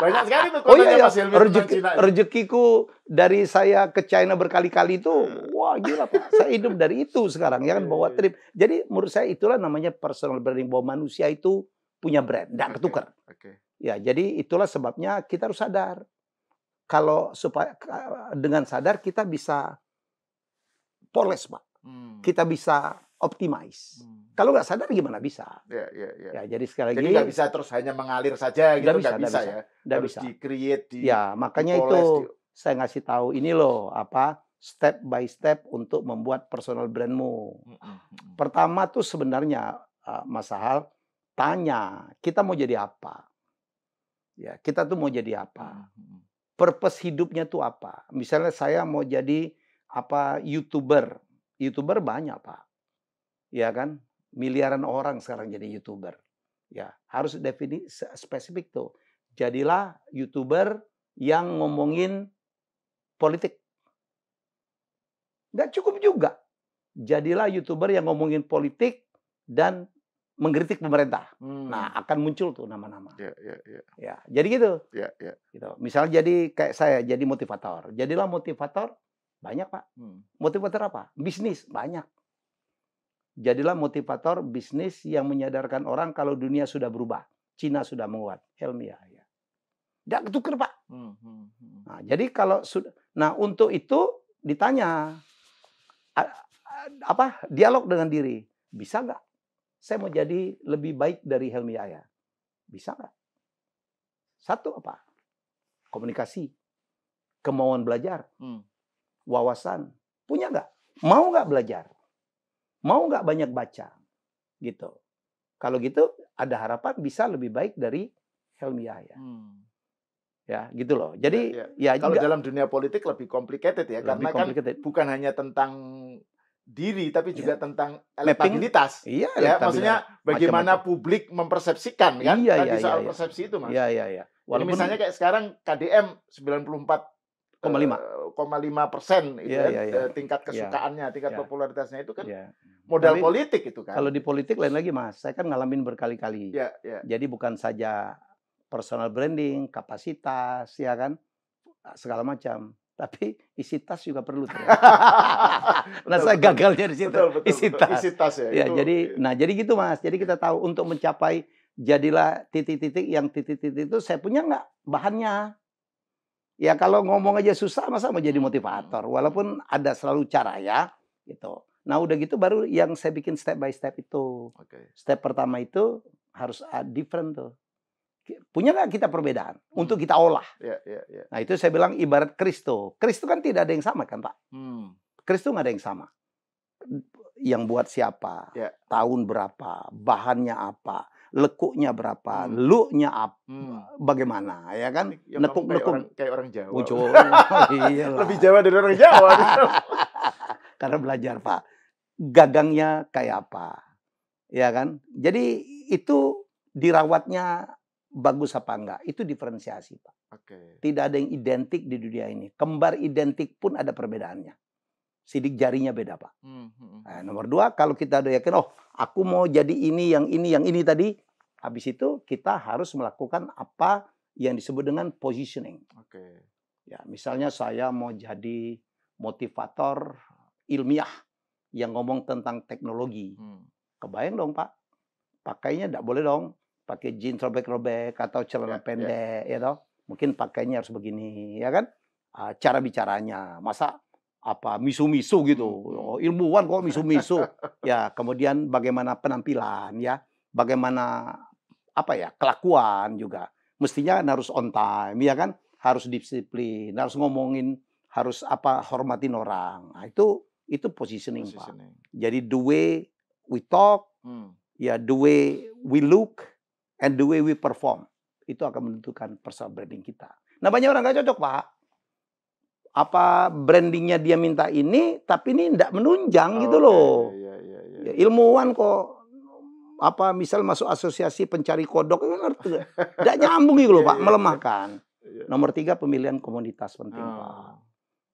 Speaker 1: Banyak sekali tuh kontennya Mas Helmi tentang China.
Speaker 2: Rezekiku dari saya ke China berkali-kali itu, wah gila Pak. Saya hidup dari itu sekarang, ya kan, bawa trip. Jadi menurut saya itulah namanya personal branding, bahwa manusia itu punya brand, enggak ketukar. Ya, jadi itulah sebabnya kita harus sadar. Kalau supaya dengan sadar kita bisa poles Pak. Kita bisa optimize. Kalau nggak sadar gimana bisa? Ya, jadi sekali lagi.
Speaker 1: Jadi nggak bisa terus hanya mengalir saja gitu, nggak bisa ya. Harus di-create,
Speaker 2: ya, makanya itu saya ngasih tahu ini loh, step by step untuk membuat personal brandmu. Pertama tuh sebenarnya Mas Sahal, tanya, kita mau jadi apa? Ya, kita tuh mau jadi apa? Purpose hidupnya tuh apa? Misalnya saya mau jadi YouTuber. YouTuber banyak, Pak. Ya kan? Miliaran orang sekarang jadi YouTuber. Ya, harus definisi spesifik tuh. Jadilah YouTuber yang ngomongin politik. Nggak cukup juga. Jadilah YouTuber yang ngomongin politik dan mengkritik pemerintah. Nah, akan muncul tuh nama-nama. Ya, jadi gitu. Gitu. Misalnya jadi kayak saya, jadi motivator. Jadilah motivator, banyak Pak. Motivator apa? Bisnis, banyak. Jadilah motivator bisnis yang menyadarkan orang kalau dunia sudah berubah. Cina sudah menguat. Helmi Yahya. Nggak ketukar Pak. Nah, jadi kalau sudah, nah untuk itu ditanya, dialog dengan diri. Bisa nggak? Saya mau jadi lebih baik dari Helmi Yahya. Bisa nggak? Satu apa? Komunikasi. Kemauan belajar. Wawasan. Punya nggak? Mau nggak belajar? Mau nggak banyak baca, gitu. Kalau gitu ada harapan bisa lebih baik dari Helmi Yahya. Ya, gitu loh. Jadi ya
Speaker 1: kalau dalam dunia politik lebih complicated ya, karena kan bukan hanya tentang diri tapi juga tentang elektabilitas.
Speaker 2: Iya,
Speaker 1: ya, maksudnya bagaimana publik mempersepsikan kan? Tadi soal persepsi itu, Mas.
Speaker 2: Iya.
Speaker 1: Walaupun misalnya kayak sekarang KDM 94,5% itu tingkat kesukaannya, tingkat popularitasnya itu kan modal politik itu kan.
Speaker 2: Kalau di politik lain lagi, Mas. Saya kan ngalamin berkali-kali. Jadi bukan saja personal branding, kapasitas, ya kan, segala macam. Tapi isi tas juga perlu. Nah, saya gagalnya di situ. Isi tas ya. Jadi gitu, Mas. Jadi kita tahu untuk mencapai jadilah titik-titik yang titik-titik itu saya punya nggak bahannya. Ya kalau ngomong aja susah, masa mau jadi motivator? Walaupun ada selalu cara ya, gitu. Nah udah gitu baru yang saya bikin step by step itu. Step pertama itu harus different tuh. Punya nggak kita perbedaan untuk kita olah? Nah itu saya bilang ibarat Kristo. Kristo kan tidak ada yang sama kan Pak? Kristo nggak ada yang sama. Yang buat siapa? Tahun berapa? Bahannya apa? Lekuknya berapa, lu-nya bagaimana, ya kan?
Speaker 1: Nekuk kayak orang Jawa.
Speaker 2: Lebih
Speaker 1: Jawa dari orang Jawa.
Speaker 2: Karena belajar, Pak. Gagangnya kayak apa, ya kan? Jadi itu dirawatnya bagus apa enggak? Itu diferensiasi, Pak. Tidak ada yang identik di dunia ini. Kembar identik pun ada perbedaannya. Sidik jarinya beda, Pak. Nah, nomor 2, kalau kita udah yakin, oh aku mau jadi ini, yang ini tadi. Habis itu kita harus melakukan apa yang disebut dengan positioning. Ya, misalnya saya mau jadi motivator ilmiah yang ngomong tentang teknologi. Kebayang dong, Pak. Pakainya enggak boleh dong. Pakai jeans robek-robek atau celana pendek, ya toh. Mungkin pakainya harus begini, ya kan? Cara bicaranya, masa apa misu-misu gitu, ilmuwan kok misu-misu. Ya, kemudian bagaimana penampilan ya, bagaimana apa ya, kelakuan juga. Mestinya harus on time, ya kan? Harus disiplin, harus ngomongin, harus apa, hormatin orang. Nah, itu positioning, Pak. Jadi the way we talk, ya the way we look and the way we perform, itu akan menentukan personal branding kita. Nah, banyak orang nggak cocok, Pak. Apa brandingnya dia minta ini, tapi ini tidak menunjang gitu loh. Ya, ilmuwan kok apa misal masuk asosiasi pencari kodok, tidak nyambung gitu loh Pak, melemahkan. Nomor 3 pemilihan komunitas penting Pak.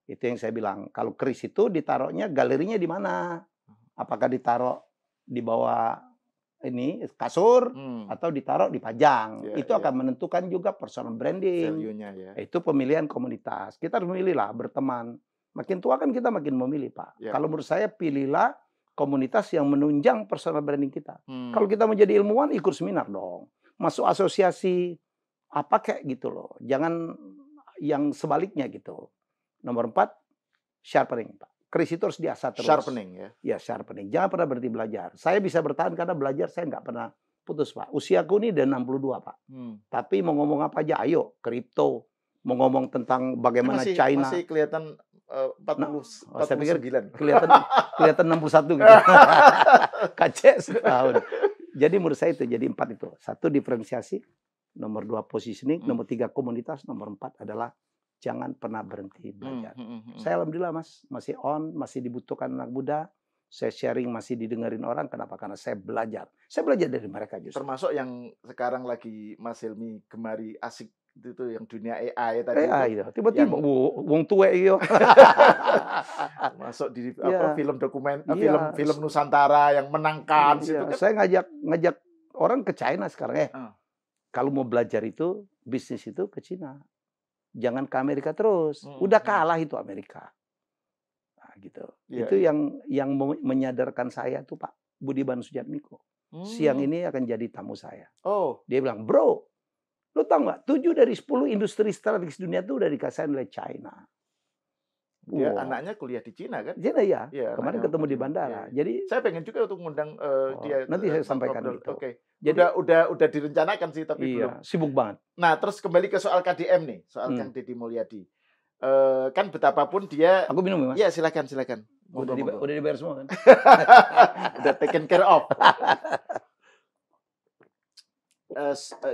Speaker 2: Itu yang saya bilang. Kalau keris itu ditaruhnya galerinya di mana? Apakah ditaruh di bawah ini kasur atau ditaruh di pajang, itu akan menentukan juga personal branding. Itu pemilihan komunitas. Kita harus memilih lah, berteman. Makin tua kan kita makin memilih, Pak. Kalau menurut saya pilihlah komunitas yang menunjang personal branding kita. Kalau kita mau jadi ilmuwan, ikut seminar dong. Masuk asosiasi apa kayak gitu loh. Jangan yang sebaliknya gitu. Nomor 4, sharpening, Pak. Keris itu harus diasah terus.
Speaker 1: Sharpening ya?
Speaker 2: Ya, sharpening. Jangan pernah berhenti belajar. Saya bisa bertahan karena belajar saya nggak pernah putus, Pak. Usiaku ini udah 62, Pak. Tapi mau ngomong apa aja, ayo. Kripto. Mau ngomong tentang bagaimana China.
Speaker 1: Masih kelihatan 49.
Speaker 2: Saya pikir kelihatan 61 gitu. Kacek setahun. Jadi menurut saya itu jadi 4 itu. 1, diferensiasi. Nomor 2, positioning. Nomor 3, komunitas. Nomor 4 adalah jangan pernah berhenti belajar. Saya alhamdulillah Mas, masih on, masih dibutuhkan anak muda. Saya sharing masih didengerin orang. Kenapa? Karena saya belajar. Saya belajar dari mereka justru.
Speaker 1: Termasuk yang sekarang lagi Mas Helmi gemari asik itu yang dunia AI tadi.
Speaker 2: AI itu. Tiba-tiba wong tuwek iyo.
Speaker 1: Masuk di film dokumen, film Nusantara yang menangkan situ kan.
Speaker 2: Saya ngajak orang ke China sekarang kalau mau belajar itu, bisnis itu ke China. Jangan ke Amerika terus. Udah kalah itu Amerika. Nah, gitu. Itu yang menyadarkan saya tuh Pak Budiman Sujatmiko. Siang ini akan jadi tamu saya. Dia bilang, bro, lu tahu nggak? 7 dari 10 industri strategis dunia itu udah dikasihin oleh China.
Speaker 1: Dia anaknya kuliah di Cina kan?
Speaker 2: Cina ya. Kemarin ketemu di bandara. Jadi
Speaker 1: saya pengen juga untuk mengundang dia.
Speaker 2: Nanti saya sampaikan gitu.
Speaker 1: Jadi udah direncanakan sih tapi belum.
Speaker 2: Sibuk banget.
Speaker 1: Nah, terus kembali ke soal KDM nih, soal Kang Deddy Mulyadi. Kan betapapun dia.
Speaker 2: Aku minum ya, Mas?
Speaker 1: Iya, silakan.
Speaker 2: Udah dibayar semua kan?
Speaker 1: Udah taken care of.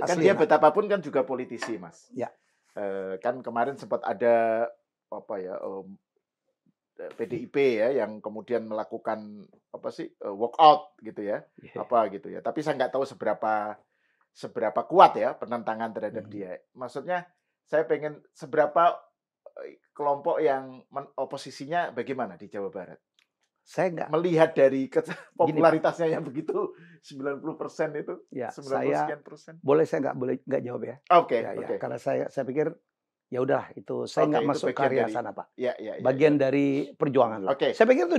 Speaker 1: Kan dia betapapun kan juga politisi, Mas.
Speaker 2: Ya.
Speaker 1: Kan kemarin sempat ada PDIP ya yang kemudian melakukan walkout gitu ya, gitu ya. Tapi saya nggak tahu seberapa kuat ya penentangan terhadap dia. Maksudnya saya pengen seberapa kelompok yang oposisinya bagaimana di Jawa Barat?
Speaker 2: Saya nggak
Speaker 1: melihat dari popularitasnya yang begitu 90% itu,
Speaker 2: ya,
Speaker 1: 90%.
Speaker 2: Boleh saya nggak jawab ya?
Speaker 1: Oke.
Speaker 2: Karena saya pikir ya udah itu saya nggak masuk karya sana, Pak. Bagian dari perjuangan lah. Saya pikir itu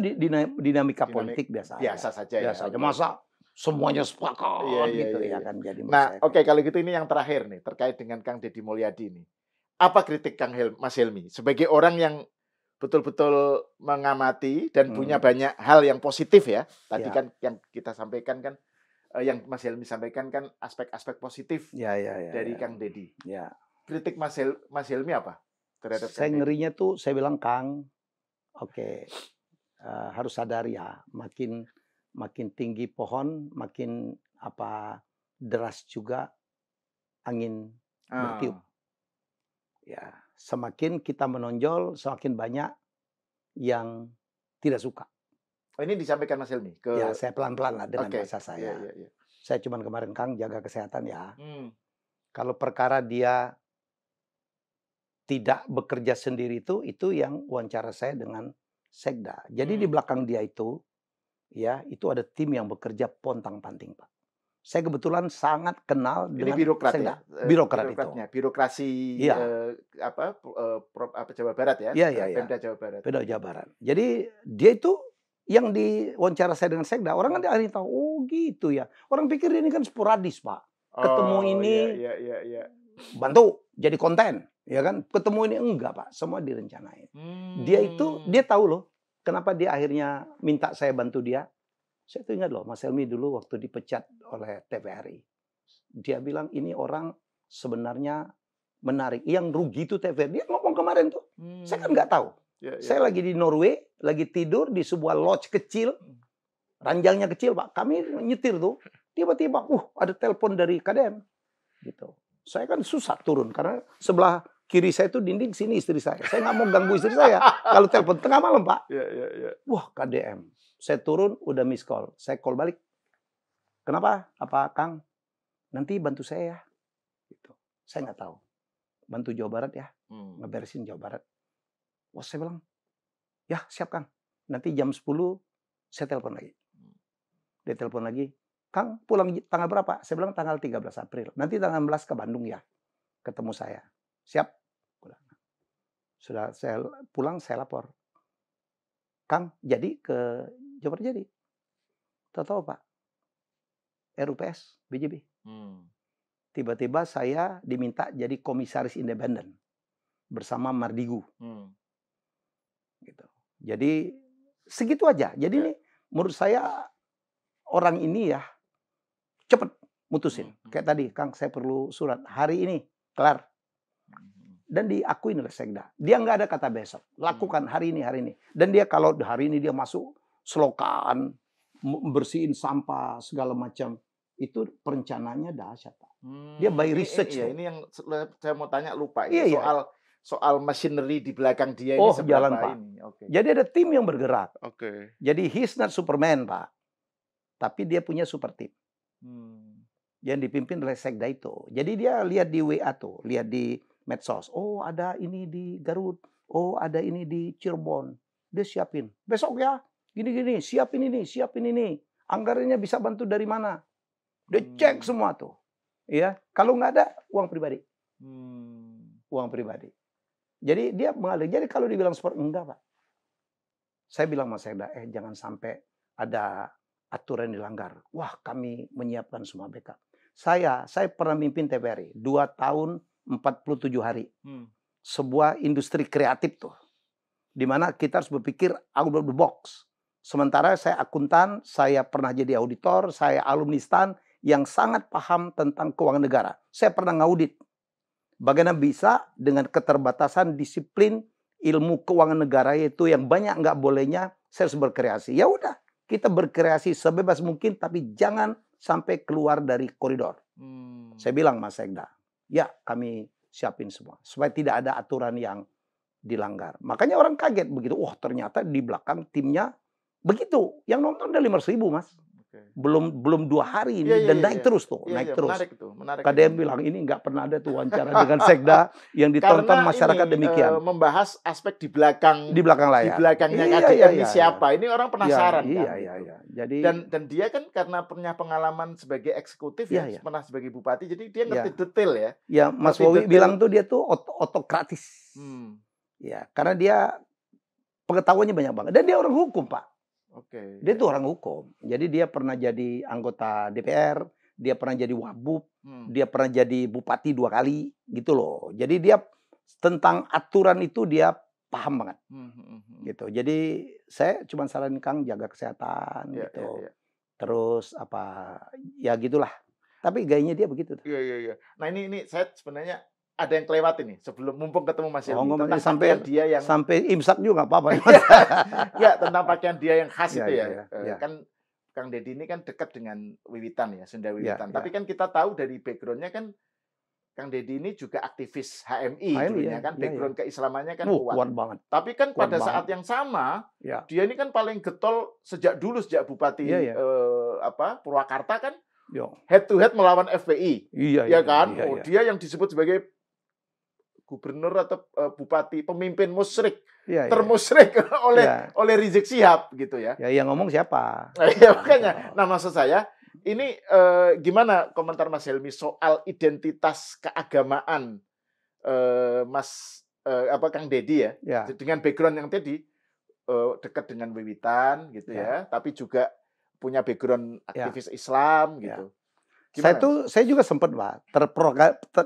Speaker 2: dinamika politik biasa saja. Masa semuanya sepakat gitu ya kan jadi.
Speaker 1: Nah, kalau gitu ini yang terakhir nih terkait dengan Kang Deddy Mulyadi nih. Apa kritik Mas Helmy sebagai orang yang betul-betul mengamati dan punya banyak hal yang positif ya. Tadi kan yang kita sampaikan kan yang Mas Helmy sampaikan kan aspek-aspek positif dari Kang Deddy.
Speaker 2: Ya.
Speaker 1: Kritik Mas Helmy apa terhadap
Speaker 2: saya ngerinya tuh saya bilang Kang, harus sadar ya, makin tinggi pohon, makin deras juga angin bertiup. Ya, semakin kita menonjol, semakin banyak yang tidak suka.
Speaker 1: Ini disampaikan Mas Helmy
Speaker 2: Ya, saya pelan-pelan lah dengan bahasa saya. Saya cuman kemarin Kang jaga kesehatan ya. Kalau perkara dia tidak bekerja sendiri itu yang wawancara saya dengan Sekda. Jadi di belakang dia itu ada tim yang bekerja pontang-panting, Pak. Saya kebetulan sangat kenal dengan
Speaker 1: birokrat
Speaker 2: Sekda.
Speaker 1: Ya?
Speaker 2: Birokratnya.
Speaker 1: Birokrasi Jawa Barat ya? Pemda Jawa Barat.
Speaker 2: Pemda Jawa Barat. Jadi dia itu yang diwawancara saya dengan Sekda, orang kan hari tahu, oh gitu ya. Orang pikir ini kan sporadis, Pak. Ketemu ini bantu jadi konten, ya kan? Ketemu ini enggak, Pak. Semua direncanain. Dia tahu loh kenapa dia akhirnya minta saya bantu dia. Saya tuh ingat loh, Mas Helmy dulu waktu dipecat oleh TVRI. Dia bilang ini orang sebenarnya menarik. Yang rugi itu TVRI. Dia ngomong kemarin tuh. Saya kan nggak tahu. Saya lagi di Norway, lagi tidur di sebuah lodge kecil. Ranjangnya kecil, Pak. Kami nyetir tuh. Tiba-tiba, ada telepon dari KDM. Gitu. Saya kan susah turun. Karena sebelah kiri saya itu dinding, sini istri saya. Saya nggak mau ganggu istri saya. Kalau telepon tengah malam, Pak. Wah, KDM. Saya turun, udah miss call. Saya call balik. Kenapa? Apa, Kang? Nanti bantu saya ya. Gitu. Saya nggak tahu. Bantu Jawa Barat ya. Ngeberesin Jawa Barat. Wah, saya bilang, ya siap Kang. Nanti jam 10 saya telepon lagi. Dia telepon lagi. Kang, pulang tanggal berapa? Saya bilang tanggal 13 April. Nanti tanggal 16 ke Bandung ya. Ketemu saya. Siap. Sudah saya pulang, saya lapor. Kang, jadi ke Jawa Barat jadi. Tahu Pak, RUPS, BJB. Tiba-tiba saya diminta jadi komisaris independen bersama Mardigu. Gitu. Jadi segitu aja. Jadi ini menurut saya orang ini ya cepet mutusin. Kayak tadi, Kang, saya perlu surat hari ini kelar. Dan diakuin oleh Sekda. Dia nggak ada kata besok. Lakukan hari ini. Dan dia kalau hari ini dia masuk selokan, bersihin sampah, segala macam. Itu perencanaannya dahsyat, Pak. Dia by research.
Speaker 1: Ini yang saya mau tanya lupa. Soal machinery di belakang dia ini
Speaker 2: jalan, Pak. Jadi ada tim yang bergerak. Jadi he's not Superman, Pak. Tapi dia punya super team. Yang dipimpin oleh Sekda itu. Jadi dia lihat di WA tuh. Lihat di medsos. Oh, ada ini di Garut. Oh, ada ini di Cirebon. Dia siapin. Besok ya, gini-gini. Siapin ini. Anggarannya bisa bantu dari mana? Dia cek semua tuh. Ya, kalau nggak ada, uang pribadi. Uang pribadi. Jadi dia mengalir. Jadi kalau dibilang sport, enggak, Pak. Saya bilang sama Sekda, jangan sampai ada aturan dilanggar. Wah, kami menyiapkan semua backup. Saya pernah mimpin TVRI 2 tahun 47 hari. Sebuah industri kreatif tuh. Di mana kita harus berpikir out of the box. Sementara saya akuntan, saya pernah jadi auditor, saya alumni STAN yang sangat paham tentang keuangan negara. Saya pernah ngaudit. Bagaimana bisa dengan keterbatasan disiplin ilmu keuangan negara itu yang banyak nggak bolehnya, saya harus berkreasi. Ya udah, kita berkreasi sebebas mungkin, tapi jangan sampai keluar dari koridor. Saya bilang Mas Sekda, ya kami siapin semua supaya tidak ada aturan yang dilanggar. Makanya orang kaget begitu. Wah, ternyata di belakang timnya begitu. Yang nonton ada 500.000, Mas. Belum 2 hari ini dan naik terus tuh, naik terus.
Speaker 1: Menarik
Speaker 2: KDM bilang ini nggak pernah ada tuh wawancara dengan Sekda yang ditonton masyarakat demikian.
Speaker 1: Membahas aspek di belakang
Speaker 2: layar.
Speaker 1: Di belakangnya KDM ini siapa? Ini orang penasaran kan.
Speaker 2: Iya. Jadi
Speaker 1: dan dia kan karena punya pengalaman sebagai eksekutif pernah sebagai bupati, jadi dia ngerti detail ya.
Speaker 2: Ya, Mas Wowi bilang tuh dia tuh otokratis. Ya, karena dia pengetahuannya banyak banget dan dia orang hukum, Pak. Dia tuh orang hukum. Jadi dia pernah jadi anggota DPR, dia pernah jadi wabub, dia pernah jadi bupati 2 kali gitu loh. Jadi dia tentang aturan itu dia paham banget. Gitu. Jadi saya cuma saranin Kang jaga kesehatan gitu. Terus ya gitulah. Tapi gayanya dia begitu.
Speaker 1: Iya. Nah, ini saya sebenarnya ada yang kelewat ini sebelum mumpung ketemu Mas Helmi tentang
Speaker 2: sampai
Speaker 1: dia yang
Speaker 2: sampai imsak juga nggak apa-apa.
Speaker 1: Ya, tentang pakaian dia yang khas itu ya. Kan Kang Deddy ini kan dekat dengan Wiwitan ya, Sunda Wiwitan. Tapi kan kita tahu dari backgroundnya kan Kang Deddy ini juga aktivis HMI dulunya kan, background keislamannya kan kuat
Speaker 2: banget.
Speaker 1: Tapi kan pada saat yang sama dia ini kan paling getol sejak Bupati Purwakarta kan. Head to head melawan FPI. Iya kan? Dia yang disebut sebagai gubernur atau bupati pemimpin musyrik termusyrik oleh Rizik Syihab gitu ya.
Speaker 2: Ya, yang ngomong siapa?
Speaker 1: Ya makanya. Nah, maksud saya ini gimana komentar Mas Helmi soal identitas keagamaan Kang Deddy ya. Dengan background yang tadi dekat dengan Wiwitan gitu ya, tapi juga punya background aktivis Islam gitu.
Speaker 2: Saya juga sempat Pak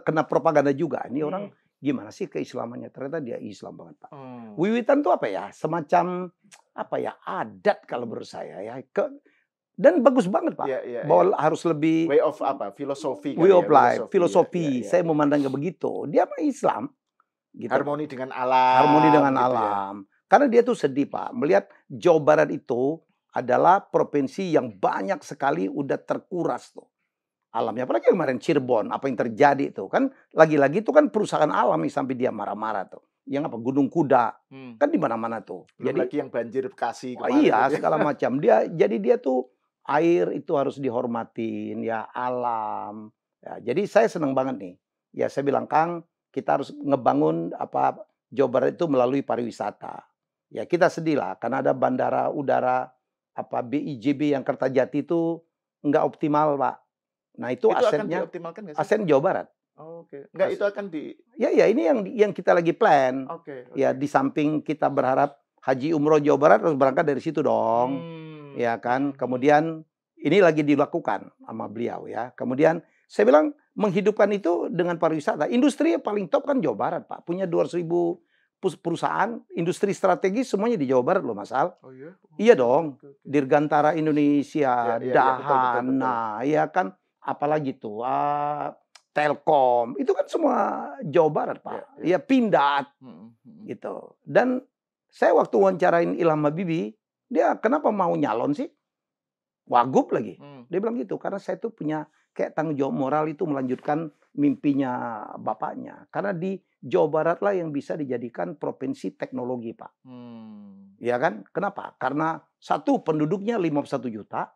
Speaker 2: kena propaganda juga. Ini orang gimana sih keislamannya? Ternyata dia Islam banget, Pak. Wiwitan tuh semacam adat kalau menurut saya ya. Dan bagus banget, Pak. Bahwa harus lebih
Speaker 1: way of filosofi.
Speaker 2: Way of life, filosofi. Saya memandangnya begitu. Dia Islam. Gitu.
Speaker 1: Harmoni dengan alam.
Speaker 2: Alam. Karena dia tuh sedih, Pak. Melihat Jawa Barat itu adalah provinsi yang banyak sekali udah terkuras tuh alamnya. Apalagi kemarin Cirebon, apa yang terjadi itu kan lagi-lagi itu kan perusahaan alam sampai dia marah-marah tuh. Yang Gunung Kuda kan di mana-mana tuh.
Speaker 1: Belum lagi yang banjir Bekasi
Speaker 2: kemarin. Segala macam. Jadi dia tuh air itu harus dihormatin ya, alam. Ya, jadi saya senang banget nih. Ya saya bilang Kang, kita harus ngebangun Jawa Barat itu melalui pariwisata. Ya kita sedih lah karena ada bandara udara BIJB yang Kertajati itu nggak optimal, Pak. Nah itu asetnya
Speaker 1: akan dioptimalkan nggak sih?
Speaker 2: Aset Jawa Barat.
Speaker 1: Enggak, itu akan
Speaker 2: Ya ini yang kita lagi plan. Ya di samping kita berharap Haji Umroh Jawa Barat harus berangkat dari situ dong. Ya kan. Kemudian ini lagi dilakukan sama beliau ya. Kemudian saya bilang menghidupkan itu dengan pariwisata. Industri yang paling top kan Jawa Barat, Pak. Punya 200.000 perusahaan, industri strategis semuanya di Jawa Barat loh, Mas Al. Iya dong. Dirgantara Indonesia, Dahan, betul. Nah ya kan. Apalagi tuh Telkom itu kan semua Jawa Barat, Pak. Ya Pindad gitu. Dan saya waktu wawancarain Ilham Habibie, dia kenapa mau nyalon sih? Wagub lagi. Dia bilang gitu karena saya tuh punya kayak tanggung jawab moral itu melanjutkan mimpinya bapaknya. Karena di Jawa Barat lah yang bisa dijadikan provinsi teknologi, Pak. Ya kan? Kenapa? Karena satu penduduknya 51 juta.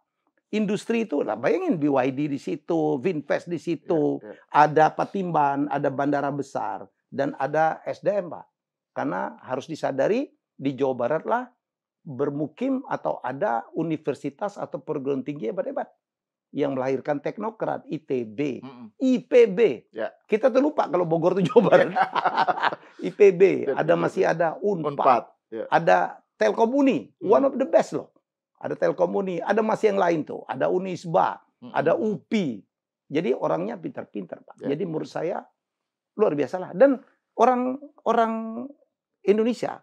Speaker 2: Industri itu, bayangin BYD di situ, Vinfast di situ, ada Patimban, ada bandara besar, dan ada SDM, Pak. Karena harus disadari di Jawa Barat lah bermukim atau ada universitas atau perguruan tinggi hebat-hebat yang melahirkan teknokrat, ITB, IPB. Kita tuh lupa kalau Bogor itu Jawa Barat. IPB, masih ada Unpad, ada Telkom Uni, one of the best loh. Ada Telkom Uni, ada masih yang lain tuh. Ada Unisba, ada UPI. Jadi orangnya pintar-pintar, Pak. Jadi menurut saya luar biasa lah. Dan orang Indonesia,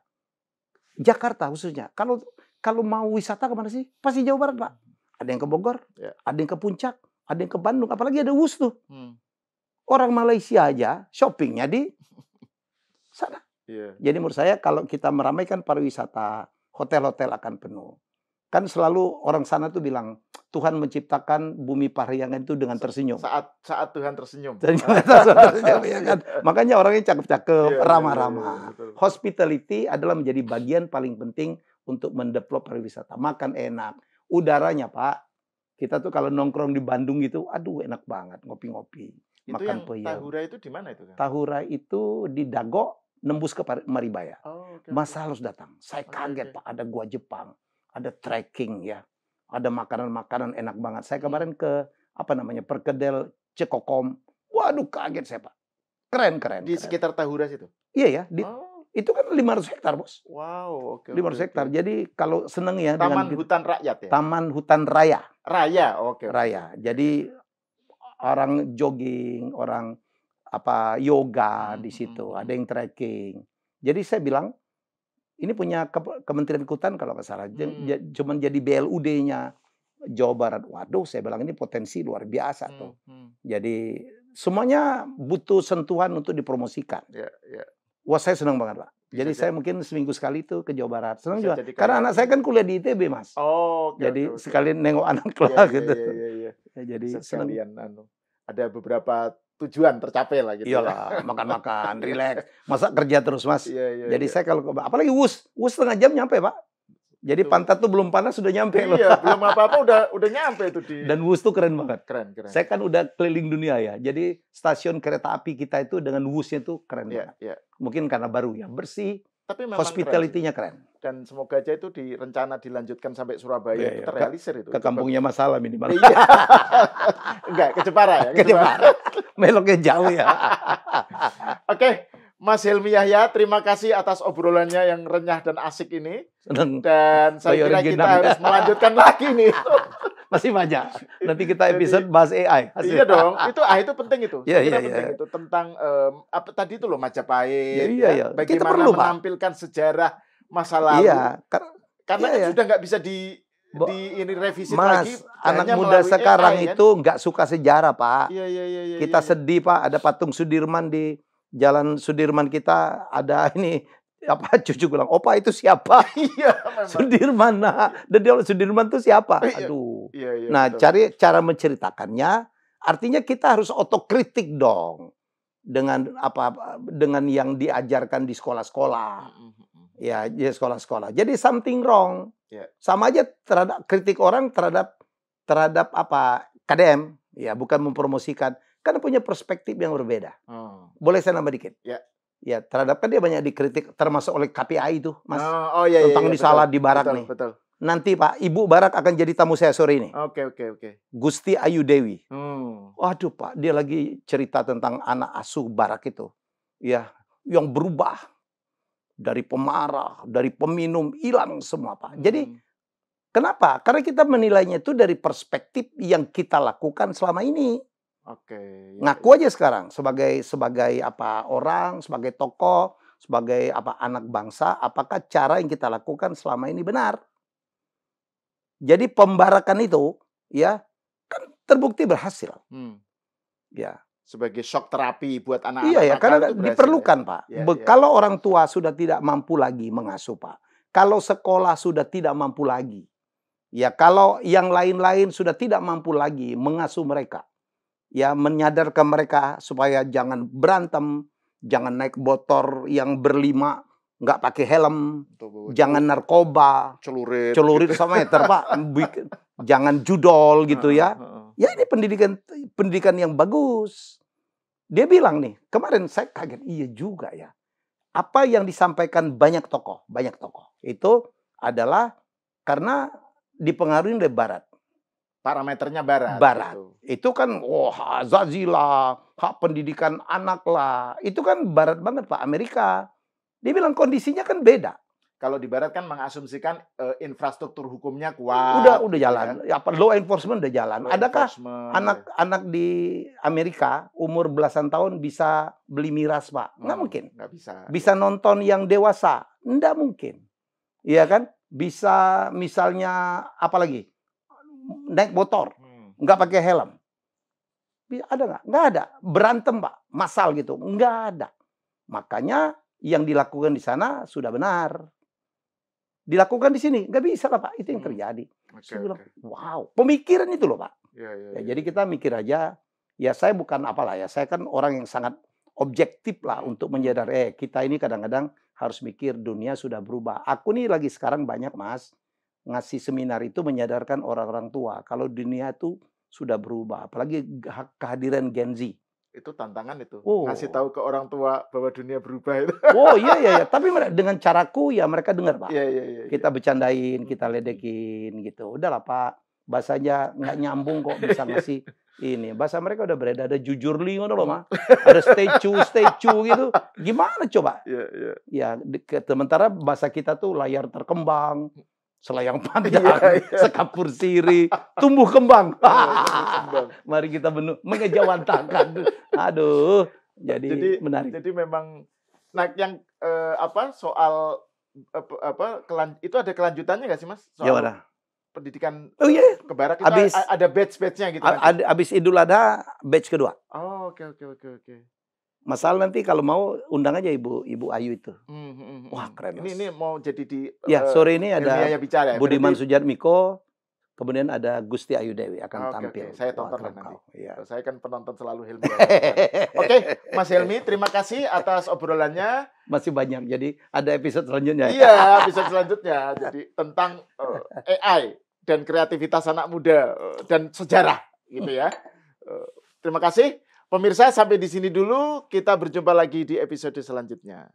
Speaker 2: Jakarta khususnya, kalau mau wisata kemana sih? Pasti Jawa Barat, Pak. Ada yang ke Bogor, ada yang ke Puncak, ada yang ke Bandung. Apalagi ada WUS tuh. Orang Malaysia aja shoppingnya di sana. Jadi menurut saya kalau kita meramaikan pariwisata, hotel-hotel akan penuh. Kan selalu orang sana tuh bilang, Tuhan menciptakan bumi Parahyangan itu dengan tersenyum.
Speaker 1: Saat Tuhan tersenyum.
Speaker 2: Tersenyum, ya kan? Makanya orangnya cakep-cakep, ramah-ramah. Hospitality adalah menjadi bagian paling penting untuk mendevelop pariwisata. Makan enak, udaranya Pak. Kita tuh kalau nongkrong di Bandung gitu, aduh enak banget ngopi-ngopi.
Speaker 1: Itu
Speaker 2: makan
Speaker 1: yang
Speaker 2: peyem.
Speaker 1: Tahura itu di mana itu kan?
Speaker 2: Tahura itu di Dago, nembus ke Maribaya.
Speaker 1: Okay.
Speaker 2: Mas harus datang. Saya kaget Pak, ada gua Jepang. Ada trekking ya, ada makanan-makanan enak banget. Saya kemarin ke perkedel Cekokom. Waduh kaget saya Pak, keren.
Speaker 1: Di sekitar Tahura situ?
Speaker 2: Iya ya, itu kan 500 hektar bos.
Speaker 1: Wow, oke.
Speaker 2: 500 hektar. Jadi kalau seneng ya
Speaker 1: Taman Hutan Rakyat ya?
Speaker 2: Taman Hutan Raya.
Speaker 1: Raya, oke.
Speaker 2: Raya. Jadi orang jogging, orang yoga di situ, ada yang trekking. Jadi saya bilang ini punya Kementerian Kehutanan kalau nggak salah. Cuman jadi BLUD-nya Jawa Barat. Waduh, saya bilang ini potensi luar biasa tuh. Jadi semuanya butuh sentuhan untuk dipromosikan. Wah, saya senang banget, Pak. Jadi saya mungkin seminggu sekali tuh ke Jawa Barat. Senang juga. Karena anak saya kan kuliah di ITB, Mas. Jadi sekali nengok anak lah gitu.
Speaker 1: Iya.
Speaker 2: Jadi senang.
Speaker 1: Ada beberapa tujuan tercapai lah gitu.
Speaker 2: Iyalah, makan-makan, rileks. Masa kerja terus, Mas.
Speaker 1: Iya.
Speaker 2: Jadi saya kalau apalagi WUS setengah jam nyampe, Pak. Jadi pantat tuh belum panas sudah nyampe loh.
Speaker 1: Iya, belum apa-apa udah nyampe itu di.
Speaker 2: Dan WUS tuh keren banget.
Speaker 1: Keren.
Speaker 2: Saya kan udah keliling dunia ya. Jadi stasiun kereta api kita itu dengan WUS-nya tuh keren banget.
Speaker 1: Iya.
Speaker 2: Mungkin karena baru ya, bersih.
Speaker 1: Tapi memang
Speaker 2: hospitality-nya keren.
Speaker 1: Dan semoga aja itu direncana dilanjutkan sampai Surabaya itu terrealisir itu.
Speaker 2: Ke kampungnya Mas Salam minimal.
Speaker 1: Iya. Enggak, ke Jepara ya.
Speaker 2: Ke Jepara. Meloknya jauh ya.
Speaker 1: Oke, Mas Helmy Yahya, terima kasih atas obrolannya yang renyah dan asik ini.
Speaker 2: Senang.
Speaker 1: Dan saya kira kita harus melanjutkan lagi nih.
Speaker 2: Masih banyak. Nanti kita episode bahas AI.
Speaker 1: Iya dong. Itu penting itu.
Speaker 2: Iya.
Speaker 1: Penting itu tentang apa tadi itu loh Majapahit.
Speaker 2: Iya.
Speaker 1: Bagaimana perlu, menampilkan sejarah masa lalu.
Speaker 2: Iya.
Speaker 1: Karena sudah nggak bisa di ini revisi lagi.
Speaker 2: Anak muda sekarang AI, itu nggak suka sejarah, Pak.
Speaker 1: Iya.
Speaker 2: Kita sedih, Pak. Ada patung Sudirman di Jalan Sudirman kita. Ada ini. Cucu bilang, opa itu siapa?
Speaker 1: Iya,
Speaker 2: Sudirman. Dan dia Sudirman itu siapa? Aduh.
Speaker 1: Iya,
Speaker 2: nah, cari cara menceritakannya. Artinya kita harus otokritik dong dengan dengan yang diajarkan di sekolah-sekolah. Ya, di sekolah-sekolah. Jadi something wrong. Sama aja terhadap kritik orang terhadap KDM. Ya, bukan mempromosikan. Karena punya perspektif yang berbeda. Boleh saya nambah dikit? Ya, terhadap kan dia banyak dikritik termasuk oleh KPI itu, Mas. Tentang disalah di Barak nih.
Speaker 1: Betul.
Speaker 2: Nanti Pak, Ibu Barak akan jadi tamu saya sore ini.
Speaker 1: Oke.
Speaker 2: Gusti Ayu Dewi. Waduh Pak, dia lagi cerita tentang anak asuh Barak itu. Ya, yang berubah dari pemarah, dari peminum, hilang semua Pak. Jadi kenapa? Karena kita menilainya itu dari perspektif yang kita lakukan selama ini. Ngaku aja sekarang sebagai orang, sebagai tokoh, sebagai anak bangsa, apakah cara yang kita lakukan selama ini benar? Jadi pembarakan itu ya kan terbukti berhasil. Ya,
Speaker 1: sebagai shock terapi buat anak-anak.
Speaker 2: Iya ya, karena diperlukan, Pak. Kalau orang tua sudah tidak mampu lagi mengasuh, Pak. Kalau sekolah sudah tidak mampu lagi. Ya, kalau yang lain-lain sudah tidak mampu lagi mengasuh mereka. Ya, menyadarkan mereka supaya jangan berantem, jangan naik motor yang berlima, nggak pakai helm, jangan narkoba, celurit sama meter, Pak, jangan judol gitu ya. Ya ini pendidikan yang bagus. Dia bilang nih, kemarin saya kaget, iya juga ya. Apa yang disampaikan banyak tokoh itu adalah karena dipengaruhi oleh Barat.
Speaker 1: Parameternya Barat.
Speaker 2: Gitu. Itu kan, Zazila, hak pendidikan anak lah. Itu kan Barat banget, Pak. Amerika. Dia bilang kondisinya kan beda.
Speaker 1: Kalau di Barat kan mengasumsikan infrastruktur hukumnya kuat.
Speaker 2: Udah jalan. Ya, law enforcement udah jalan. Adakah anak-anak di Amerika umur belasan tahun bisa beli miras, Pak? Nggak mungkin.
Speaker 1: Nggak bisa.
Speaker 2: Bisa nonton yang dewasa? Nggak mungkin. Iya kan? Bisa misalnya apalagi? Naik motor, nggak pakai helm. Ada nggak? Nggak ada. Berantem, Pak. Massal gitu. Nggak ada. Makanya yang dilakukan di sana sudah benar. dilakukan di sini. Nggak bisa lah, Pak. Itu yang terjadi. Saya bilang, wow. Pemikiran itu loh, Pak. Jadi kita mikir aja, ya saya bukan apalah ya. Saya kan orang yang sangat objektif lah untuk menyadari, kita ini kadang-kadang harus mikir dunia sudah berubah. Aku nih lagi sekarang banyak, Mas, ngasih seminar itu menyadarkan orang-orang tua. Kalau dunia itu sudah berubah. Apalagi kehadiran Gen Z.
Speaker 1: Itu tantangan itu. Ngasih tahu ke orang tua bahwa dunia berubah itu.
Speaker 2: Oh iya. Tapi dengan caraku ya mereka dengar, Pak.
Speaker 1: Iya.
Speaker 2: Kita bercandain, kita ledekin gitu. Udahlah, Pak. Bahasanya nggak nyambung kok bisa ngasih ini. Bahasa mereka udah beredar. Ada jujurli ngono loh, Mak. Ada statue gitu. Gimana coba?
Speaker 1: Iya.
Speaker 2: Ya, sementara bahasa kita tuh layar terkembang, selayang panjang, sekapur siri, tumbuh kembang. Mari kita mengejawantakan. Aduh, jadi menarik.
Speaker 1: Jadi memang, nah yang soal itu ada kelanjutannya nggak sih, Mas? Soal pendidikan ke barat itu ada batch-batchnya gitu.
Speaker 2: Abis Idul Adha batch kedua.
Speaker 1: Oh, oke.
Speaker 2: Masalah nanti kalau mau undang aja Ibu Ayu itu. Wah, keren.
Speaker 1: Ini mau jadi di
Speaker 2: sore ini ada
Speaker 1: bicara,
Speaker 2: Budiman Sujatmiko, kemudian ada Gusti Ayu Dewi akan tampil.
Speaker 1: Saya tonton nanti. Ya. Saya kan penonton selalu Helmi. Oke, Mas Helmi, terima kasih atas obrolannya.
Speaker 2: Masih banyak, jadi ada episode selanjutnya.
Speaker 1: Iya, episode selanjutnya. Jadi tentang AI dan kreativitas anak muda dan sejarah, gitu ya. Terima kasih. Pemirsa, sampai di sini dulu. Kita berjumpa lagi di episode selanjutnya.